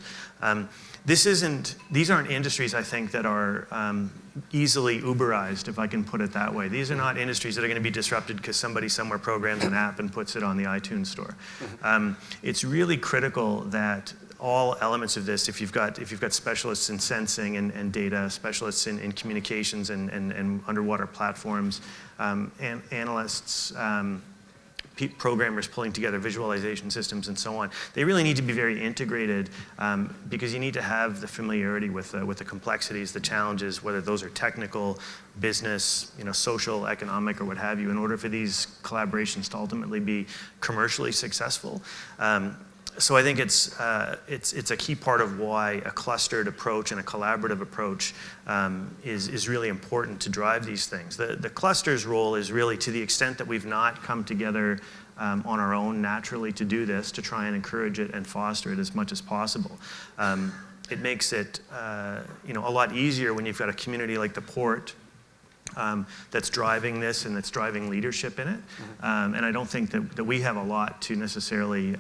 These aren't industries, I think, that are easily Uberized, if I can put it that way. These are not industries that are going to be disrupted because somebody somewhere programs an app and puts it on the iTunes store. It's really critical that all elements of this, if you've got specialists in sensing and data, specialists in communications and underwater platforms, and analysts, programmers pulling together visualization systems and so on, they really need to be very integrated, because you need to have the familiarity with the complexities, the challenges, whether those are technical, business, social, economic, or what have you, in order for these collaborations to ultimately be commercially successful. So I think it's a key part of why a clustered approach and a collaborative approach is really important to drive these things. The cluster's role is really, to the extent that we've not come together on our own naturally to do this, to try and encourage it and foster it as much as possible. It makes it a lot easier when you've got a community like the Port that's driving this and that's driving leadership in it. And I don't think that we have a lot to necessarily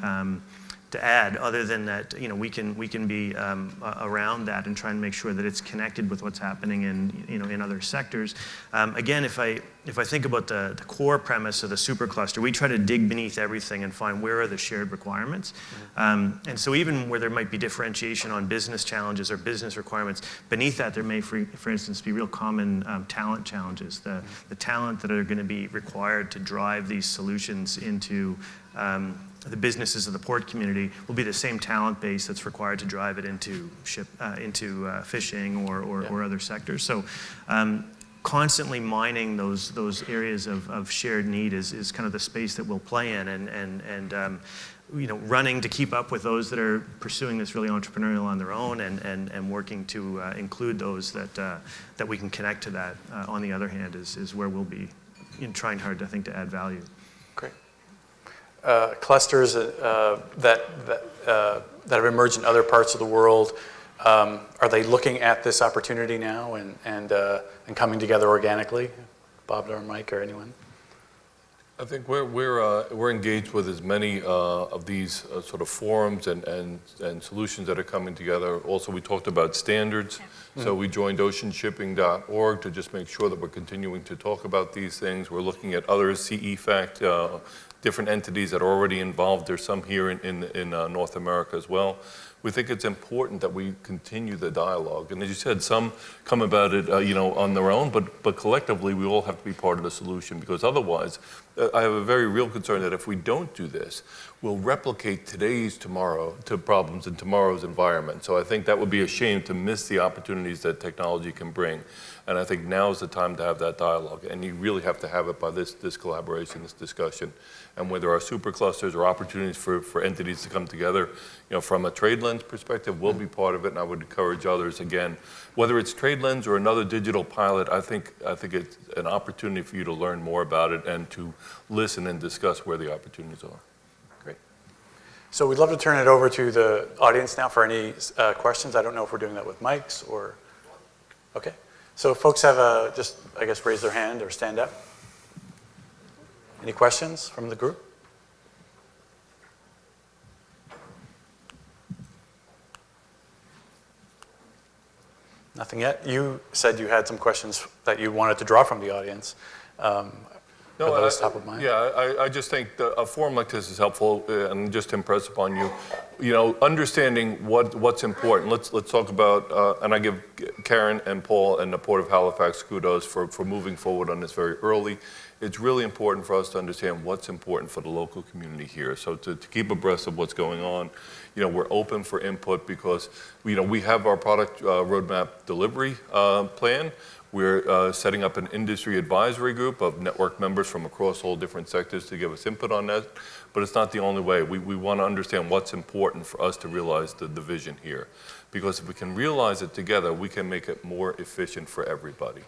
to add, other than that we can be around that and try and make sure that it's connected with what's happening in other sectors. Again, if I think about the core premise of the supercluster, we try to dig beneath everything and find where are the shared requirements. And so even where there might be differentiation on business challenges or business requirements, beneath that there may, for instance, be real common talent challenges. The talent that are going to be required to drive these solutions into the businesses of the port community will be the same talent base that's required to drive it into fishing or other sectors. So constantly mining those areas of shared need is kind of the space that we'll play in, and running to keep up with those that are pursuing this really entrepreneurial on their own, and working to include those that we can connect to that. On the other hand, is where we'll be trying hard, I think, to add value. Great. Clusters that have emerged in other parts of the world, are they looking at this opportunity now and coming together organically? Bob or Mike or anyone? I think we're engaged with as many of these sort of forums and solutions that are coming together. Also, we talked about standards. Yeah. So we joined oceanshipping.org to just make sure that we're continuing to talk about these things. We're looking at other CE-FACT, different entities that are already involved. There's some here in North America as well. We think it's important that we continue the dialogue. And as you said, some come about it, on their own, but collectively we all have to be part of the solution, because otherwise, I have a very real concern that if we don't do this, we'll replicate today's problems in tomorrow's environment. So I think that would be a shame to miss the opportunities that technology can bring. And I think now is the time to have that dialogue. And you really have to have it by this collaboration, this discussion. And where there are superclusters or opportunities for entities to come together, from a TradeLens perspective, we'll be part of it. And I would encourage others, again, whether it's TradeLens or another digital pilot, I think it's an opportunity for you to learn more about it and to listen and discuss where the opportunities are. Great. So we'd love to turn it over to the audience now for any questions. I don't know if we're doing that with mics or, okay. So if folks have just, I guess, raise their hand or stand up. Any questions from the group? Nothing yet? You said you had some questions that you wanted to draw from the audience. Are those top of mind? Yeah, I just think a forum like this is helpful, and just to impress upon you, understanding what's important. Let's talk about, and I give Karen and Paul and the Port of Halifax kudos for moving forward on this very early. It's really important for us to understand what's important for the local community here. So to keep abreast of what's going on, we're open for input, because we have our product roadmap delivery plan. We're setting up an industry advisory group of network members from across all different sectors to give us input on that. But it's not the only way. We want to understand what's important for us to realize the vision here. Because if we can realize it together, we can make it more efficient for everybody.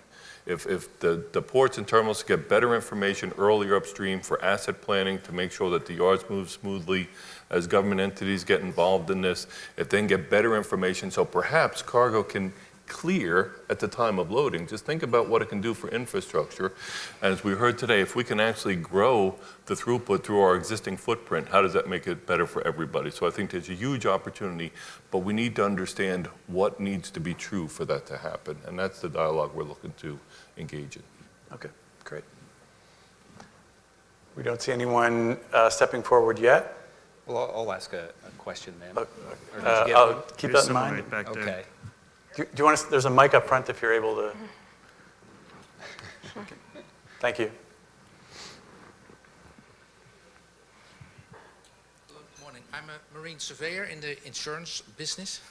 If the ports and terminals get better information earlier upstream for asset planning to make sure that the yards move smoothly, as government entities get involved in this, if they can get better information so perhaps cargo can clear at the time of loading. Just think about what it can do for infrastructure. And as we heard today, if we can actually grow the throughput through our existing footprint, how does that make it better for everybody? So I think there's a huge opportunity, but we need to understand what needs to be true for that to happen. And that's the dialogue we're looking to engage in. Okay, great. We don't see anyone stepping forward yet. Well, I'll ask a question, ma'am. I'll keep that in mind. Right back there. Okay. Do you want to, there's a mic up front if you're able to. Okay. Thank you. Good morning. I'm a marine surveyor in the insurance business.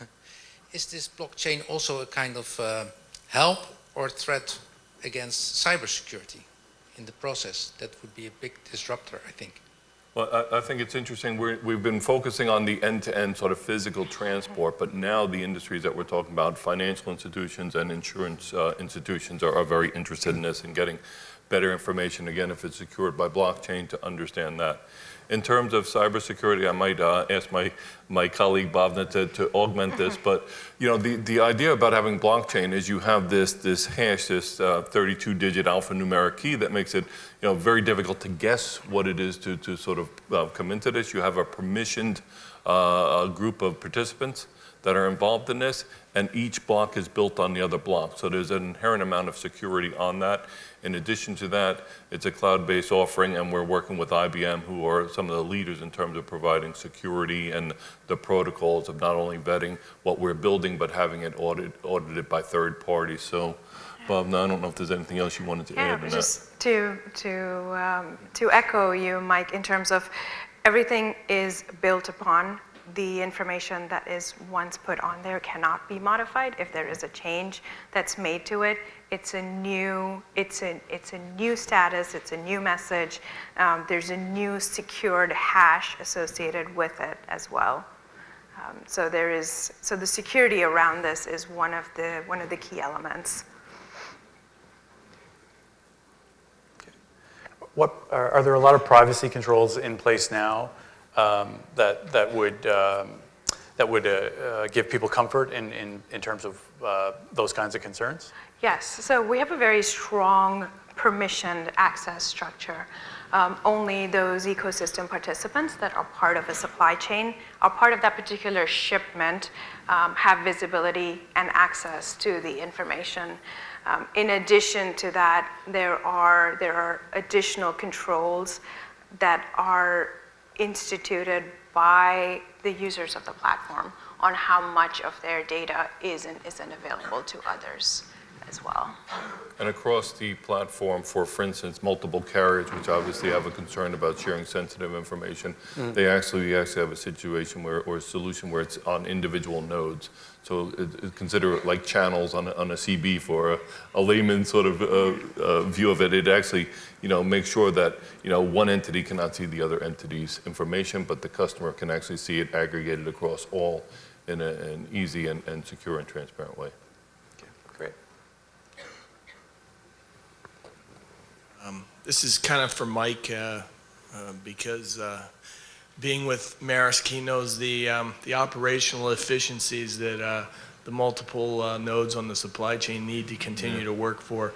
Is this blockchain also a kind of help or threat against cybersecurity in the process? That would be a big disruptor, I think. Well, I think it's interesting. We've been focusing on the end-to-end sort of physical transport, but now the industries that we're talking about, financial institutions and insurance institutions, are very interested in this and getting better information, again, if it's secured by blockchain, to understand that. In terms of cybersecurity, I might ask my colleague Bhavna to augment this, but the idea about having blockchain is you have this hash, this 32-digit alphanumeric key that makes it very difficult to guess what it is to sort of come into this. You have a permissioned group of participants that are involved in this, and each block is built on the other block. So there's an inherent amount of security on that. In addition to that, it's a cloud-based offering, and we're working with IBM, who are some of the leaders in terms of providing security and the protocols of not only vetting what we're building, but having it audited by third parties. So, Bhavna, I don't know if there's anything else you wanted to add to that. Just to echo you, Mike, in terms of everything is built upon the information that is once put on there cannot be modified. If there is a change that's made to it, it's a new status, it's a new message. There's a new secured hash associated with it as well. So the security around this is one of the key elements. Are there a lot of privacy controls in place now that would give people comfort in terms of those kinds of concerns? Yes, so we have a very strong permissioned access structure. Only those ecosystem participants that are part of a supply chain, are part of that particular shipment, have visibility and access to the information. In addition to that, there are additional controls that are instituted by the users of the platform on how much of their data is and isn't available to others as well. And across the platform, for instance, multiple carriers, which obviously have a concern about sharing sensitive information, they actually have a situation or a solution where it's on individual nodes. So consider it like channels on a CB for a layman sort of view of it. It actually, makes sure that, one entity cannot see the other entity's information, but the customer can actually see it aggregated across all in an easy and secure and transparent way. Okay, great. This is kind of for Mike because being with Maersk, he knows the operational efficiencies that the multiple nodes on the supply chain need to continue to work for.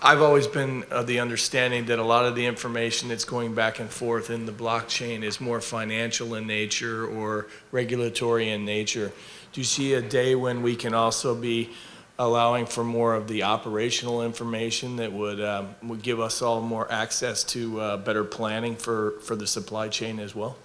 I've always been of the understanding that a lot of the information that's going back and forth in the blockchain is more financial in nature or regulatory in nature. Do you see a day when we can also be allowing for more of the operational information that would give us all more access to better planning for the supply chain as well?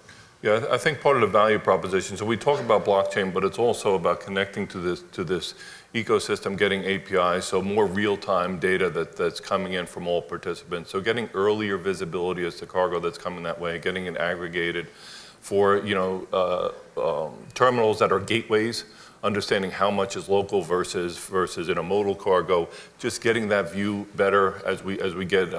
Yeah, I think part of the value proposition, so we talk about blockchain, but it's also about connecting to this ecosystem, getting APIs, so more real-time data that's coming in from all participants. So getting earlier visibility as to cargo that's coming that way, getting it aggregated for terminals that are gateways, understanding how much is local versus intermodal cargo, just getting that view better as we get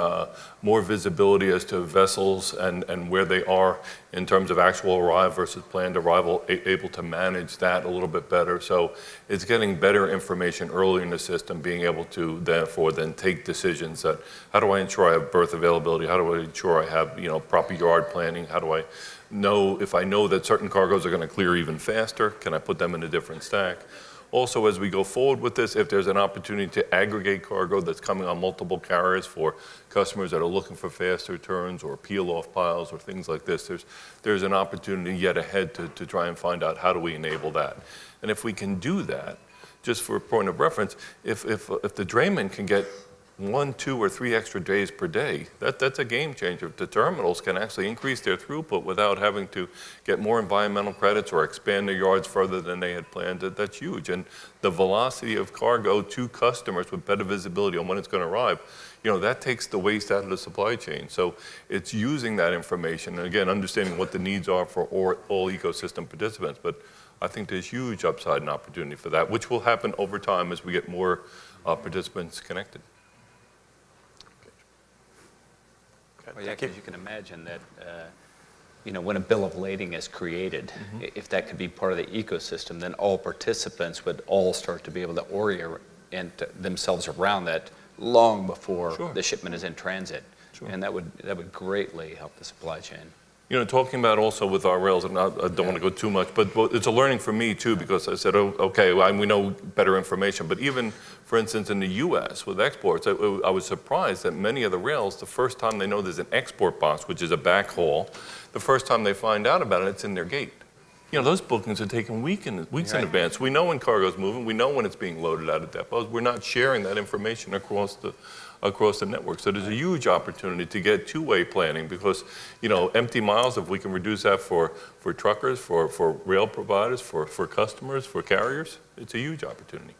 more visibility as to vessels and where they are in terms of actual arrival versus planned arrival, able to manage that a little bit better. So it's getting better information early in the system, being able to therefore then take decisions that, how do I ensure I have berth availability? How do I ensure I have proper yard planning? How do I know if I know that certain cargoes are going to clear even faster? Can I put them in a different stack? Also, as we go forward with this, if there's an opportunity to aggregate cargo that's coming on multiple carriers for customers that are looking for faster turns or peel-off piles or things like this, there's an opportunity yet ahead to try and find out how do we enable that. And if we can do that, just for a point of reference, if the drayman can get 1, 2, or 3 extra days per day, that's a game changer. The terminals can actually increase their throughput without having to get more environmental credits or expand their yards further than they had planned. That's huge. And the velocity of cargo to customers with better visibility on when it's going to arrive, that takes the waste out of the supply chain. So it's using that information, and again, understanding what the needs are for all ecosystem participants. But I think there's huge upside and opportunity for that, which will happen over time as we get more participants connected. Well, yeah, because you can imagine that, when a bill of lading is created, if that could be part of the ecosystem, then all participants would all start to be able to orient themselves around that long before the shipment is in transit. Sure. And that would greatly help the supply chain. Talking about also with our rails, and I don't want to go too much, but it's a learning for me too, because I said, okay, we know better information. But even, for instance, in the U.S. with exports, I was surprised that many of the rails, the first time they know there's an export box, which is a backhaul, the first time they find out about it, it's in their gate. Those bookings are taken weeks in advance. We know when cargo's moving. We know when it's being loaded out of depots. We're not sharing that information across the network. So there's a huge opportunity to get two-way planning because, empty miles, if we can reduce that for truckers, for rail providers, for customers, for carriers, it's a huge opportunity.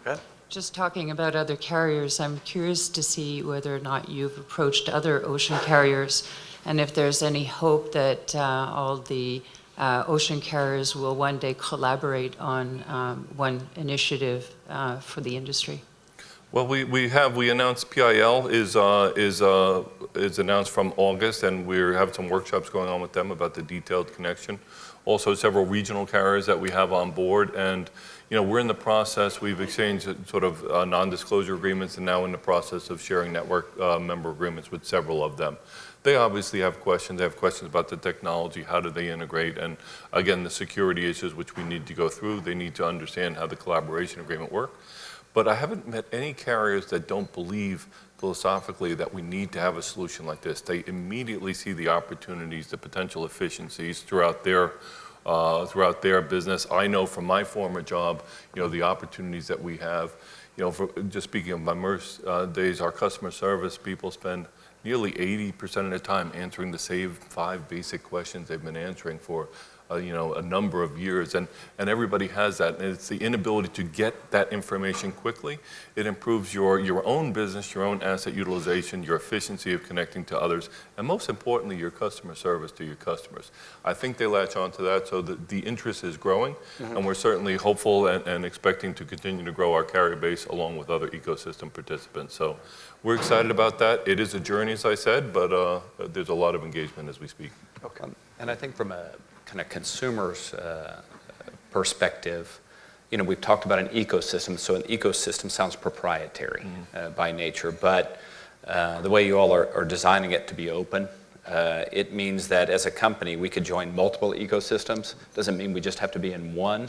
Okay. Just talking about other carriers, I'm curious to see whether or not you've approached other ocean carriers and if there's any hope that all the ocean carriers will one day collaborate on one initiative for the industry. Well, we announced PIL is announced from August, and we have some workshops going on with them about the detailed connection. Also, several regional carriers that we have on board, and we're in the process. We've exchanged sort of non-disclosure agreements, and now in the process of sharing network member agreements with several of them. They obviously have questions. They have questions about the technology, how do they integrate, and again, the security issues which we need to go through. They need to understand how the collaboration agreement works. But I haven't met any carriers that don't believe philosophically that we need to have a solution like this. They immediately see the opportunities, the potential efficiencies throughout their business. I know from my former job, the opportunities that we have. Just speaking of my Maersk days, our customer service people spend nearly 80% of the time answering the same 5 basic questions they've been answering for a number of years, and everybody has that, and it's the inability to get that information quickly. It improves your own business, your own asset utilization, your efficiency of connecting to others, and most importantly, your customer service to your customers. I think they latch on to that, so the interest is growing, and we're certainly hopeful and expecting to continue to grow our carrier base along with other ecosystem participants. So we're excited about that. It is a journey, as I said, but there's a lot of engagement as we speak. Okay. And I think from a kind of consumer's perspective, we've talked about an ecosystem, so an ecosystem sounds proprietary by nature, but the way you all are designing it to be open, it means that as a company we could join multiple ecosystems. Doesn't mean we just have to be in one.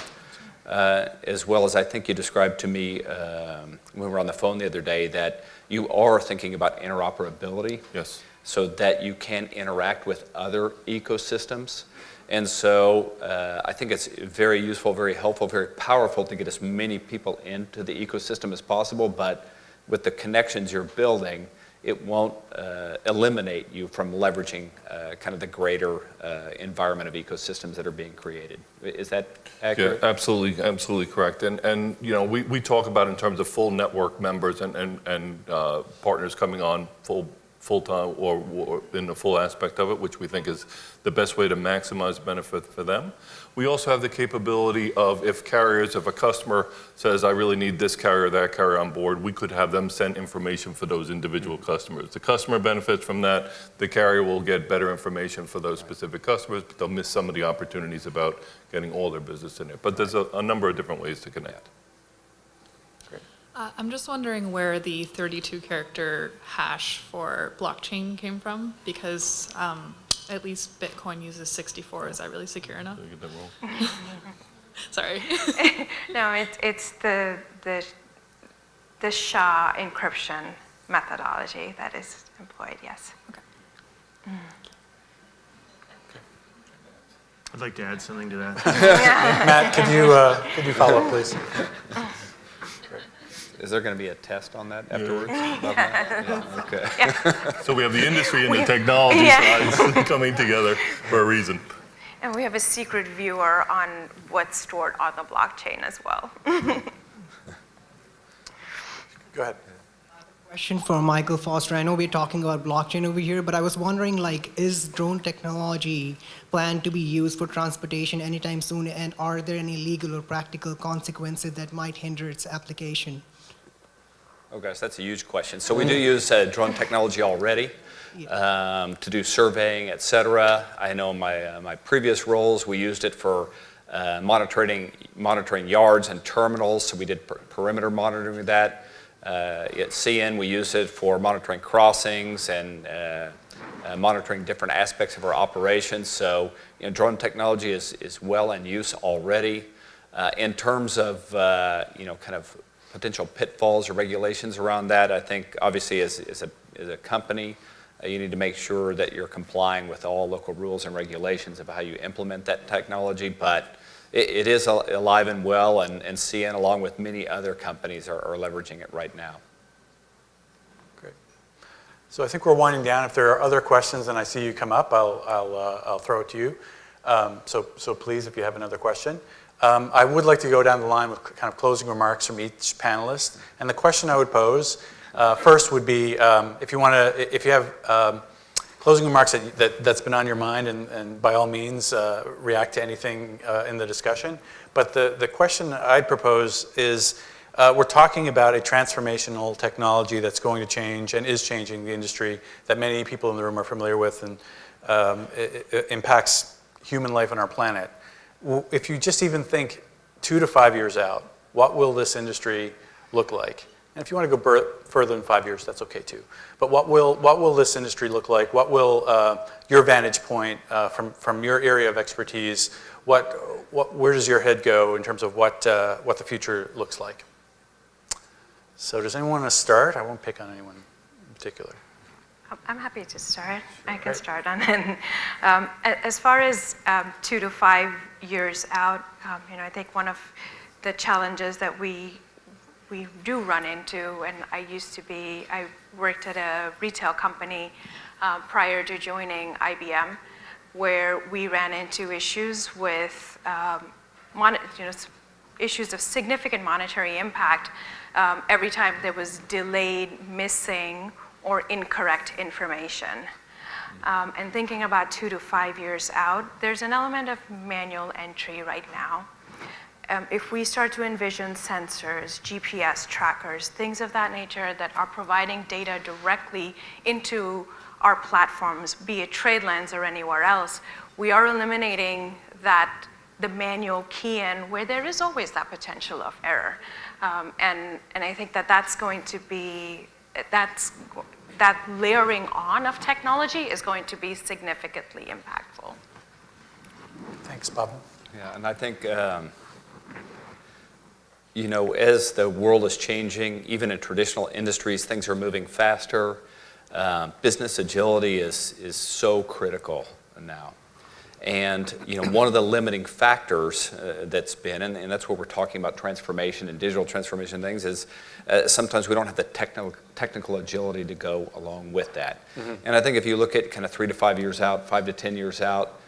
As well as I think you described to me when we were on the phone the other day that you are thinking about interoperability. Yes. So that you can interact with other ecosystems. And so I think it's very useful, very helpful, very powerful to get as many people into the ecosystem as possible, but with the connections you're building, it won't eliminate you from leveraging kind of the greater environment of ecosystems that are being created. Is that accurate? Yeah, absolutely correct. And we talk about in terms of full network members and partners coming on full-time or in the full aspect of it, which we think is the best way to maximize benefit for them. We also have the capability of if a customer says, I really need this carrier or that carrier on board, we could have them send information for those individual customers. The customer benefits from that. The carrier will get better information for those specific customers, but they'll miss some of the opportunities about getting all their business in there. But there's a number of different ways to connect. I'm just wondering where the 32-character hash for blockchain came from, because at least Bitcoin uses 64. Is that really secure enough? Did I get that wrong? Sorry. No, it's the SHA encryption methodology that is employed, yes. Okay. I'd like to add something to that. Matt, could you follow up, please? Is there going to be a test on that afterwards? Yeah, okay. So we have the industry and the technology sides coming together for a reason. And we have a secret viewer on what's stored on the blockchain as well. Go ahead. Question for Michael Foster. I know we're talking about blockchain over here, but I was wondering, is drone technology planned to be used for transportation anytime soon, and are there any legal or practical consequences that might hinder its application? Oh gosh, that's a huge question. So we do use drone technology already to do surveying, et cetera. I know in my previous roles, we used it for monitoring yards and terminals, so we did perimeter monitoring of that. At CN, we use it for monitoring crossings and monitoring different aspects of our operations. So drone technology is well in use already. In terms of kind of potential pitfalls or regulations around that, I think obviously as a company, you need to make sure that you're complying with all local rules and regulations of how you implement that technology. But it is alive and well, and CN, along with many other companies, are leveraging it right now. Great. So I think we're winding down. If there are other questions and I see you come up, I'll throw it to you. So please, if you have another question. I would like to go down the line with kind of closing remarks from each panelist. And the question I would pose first would be, if you have closing remarks that's been on your mind, and by all means, react to anything in the discussion. But the question I'd propose is, we're talking about a transformational technology that's going to change and is changing the industry that many people in the room are familiar with, and it impacts human life on our planet. If you just even think 2 to 5 years out, what will this industry look like? And if you want to go further than 5 years, that's okay too. But what will this industry look like? What will your vantage point from your area of expertise? Where does your head go in terms of what the future looks like? So does anyone want to start? I won't pick on anyone in particular. I'm happy to start. I can start on it. As far as 2 to 5 years out, I think one of the challenges that we do run into, and I worked at a retail company prior to joining IBM, where we ran into issues with issues of significant monetary impact every time there was delayed, missing, or incorrect information. And thinking about 2 to 5 years out, there's an element of manual entry right now. If we start to envision sensors, GPS trackers, things of that nature that are providing data directly into our platforms, be it TradeLens or anywhere else, we are eliminating the manual key-in where there is always that potential of error. And I think that's going to be, that layering on of technology is going to be significantly impactful. Thanks, Bob. Yeah, and I think, as the world is changing, even in traditional industries, things are moving faster. Business agility is so critical now. And one of the limiting factors that's been, and that's what we're talking about, transformation and digital transformation things, is sometimes we don't have the technical agility to go along with that. Mm-hmm. And I think if you look at kind of 3 to 5 years out, 5 to 10 years out,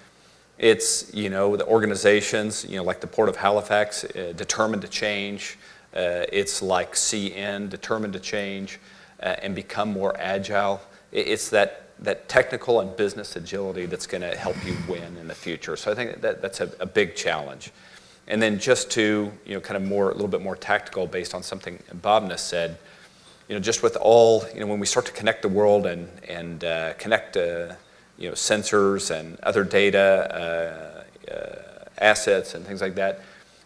it's the organizations, like the Port of Halifax, determined to change. It's like CN, determined to change and become more agile. It's that technical and business agility that's going to help you win in the future. So I think that's a big challenge. And then just to kind of a little bit more tactical, based on something Bhavna said, just with all when we start to connect the world and connect sensors and other data assets and things like that,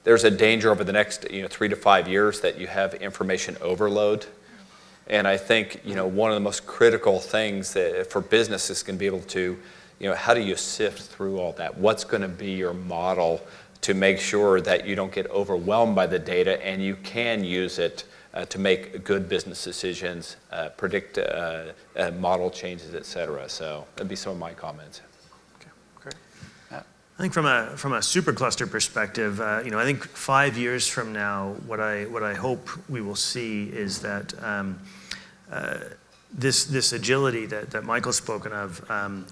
there's a danger over the next 3 to 5 years that you have information overload. And I think one of the most critical things that for business is going to be able to, how do you sift through all that? What's going to be your model to make sure that you don't get overwhelmed by the data and you can use it to make good business decisions, predict model changes, et cetera. So that'd be some of my comments. Okay, great. Matt? I think from a supercluster perspective, I think 5 years from now, what I hope we will see is that this agility that Michael's spoken of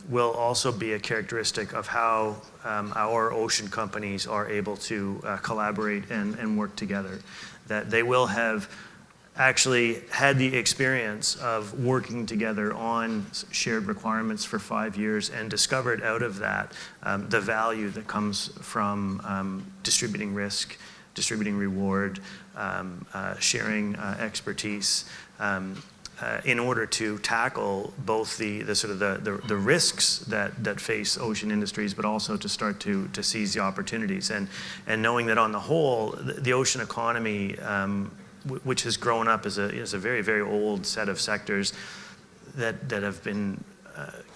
will also be a characteristic of how our ocean companies are able to collaborate and work together. That they will have actually had the experience of working together on shared requirements for 5 years and discovered out of that the value that comes from distributing risk, distributing reward, sharing expertise, in order to tackle both the sort of the risks that face ocean industries, but also to start to seize the opportunities. And knowing that on the whole, the ocean economy, which has grown up as a very, very old set of sectors that have been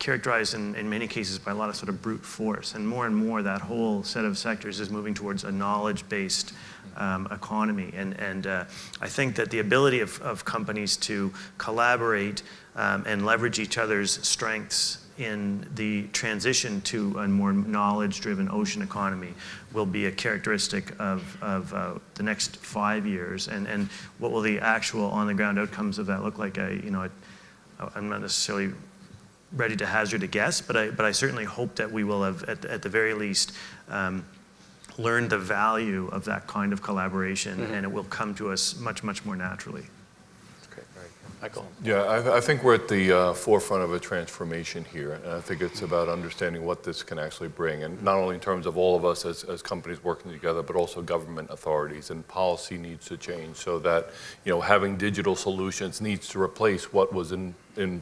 characterized in many cases by a lot of sort of brute force. And more that whole set of sectors is moving towards a knowledge-based economy. And I think that the ability of companies to collaborate and leverage each other's strengths in the transition to a more knowledge-driven ocean economy will be a characteristic of the next 5 years. And what will the actual on-the-ground outcomes of that look like? I'm not necessarily ready to hazard a guess, but I certainly hope that we will have, at the very least, learned the value of that kind of collaboration, and it will come to us much, much more naturally. Okay, very good. Michael? Yeah, I think we're at the forefront of a transformation here, and I think it's about understanding what this can actually bring, and not only in terms of all of us as companies working together, but also government authorities, and policy needs to change so that, you know, having digital solutions needs to replace what was in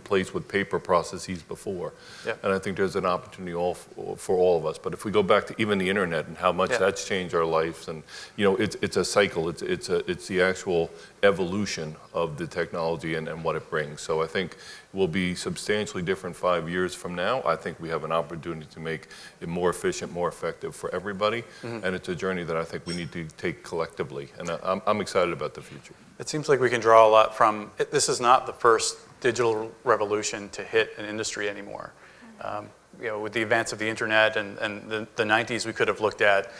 place with paper processes before. Yeah. And I think there's an opportunity for all of us. But if we go back to even the internet and how much that's changed our lives, and you know, it's a cycle. It's the actual evolution of the technology and what it brings. So I think we'll be substantially different 5 years from now. I think we have an opportunity to make it more efficient, more effective for everybody. And it's a journey that I think we need to take collectively. And I'm excited about the future. It seems like we can draw a lot from, this is not the first digital revolution to hit an industry anymore. You know, with the advance of the internet and the 90s, we could have looked at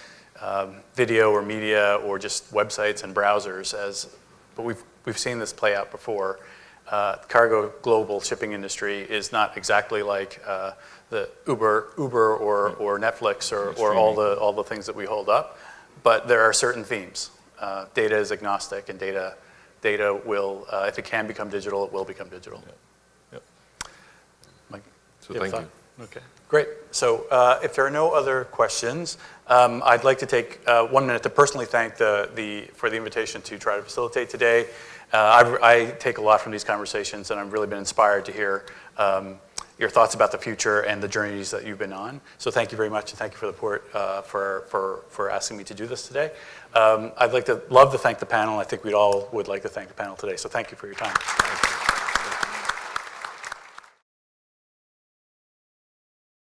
video or media or just websites and browsers but we've seen this play out before. Cargo global shipping industry is not exactly like the Uber or Netflix or all the things that we hold up, but there are certain themes. Data is agnostic, and data will, if it can become digital, it will become digital. Yeah. Mike, So you have a thank thought? Okay, great. So if there are no other questions, I'd like to take 1 minute to personally thank for the invitation to try to facilitate today. I take a lot from these conversations, and I've really been inspired to hear your thoughts about the future and the journeys that you've been on. So thank you very much, and thank you for the support for asking me to do this today. I'd love to thank the panel. I think we'd all would like to thank the panel today. So thank you for your time.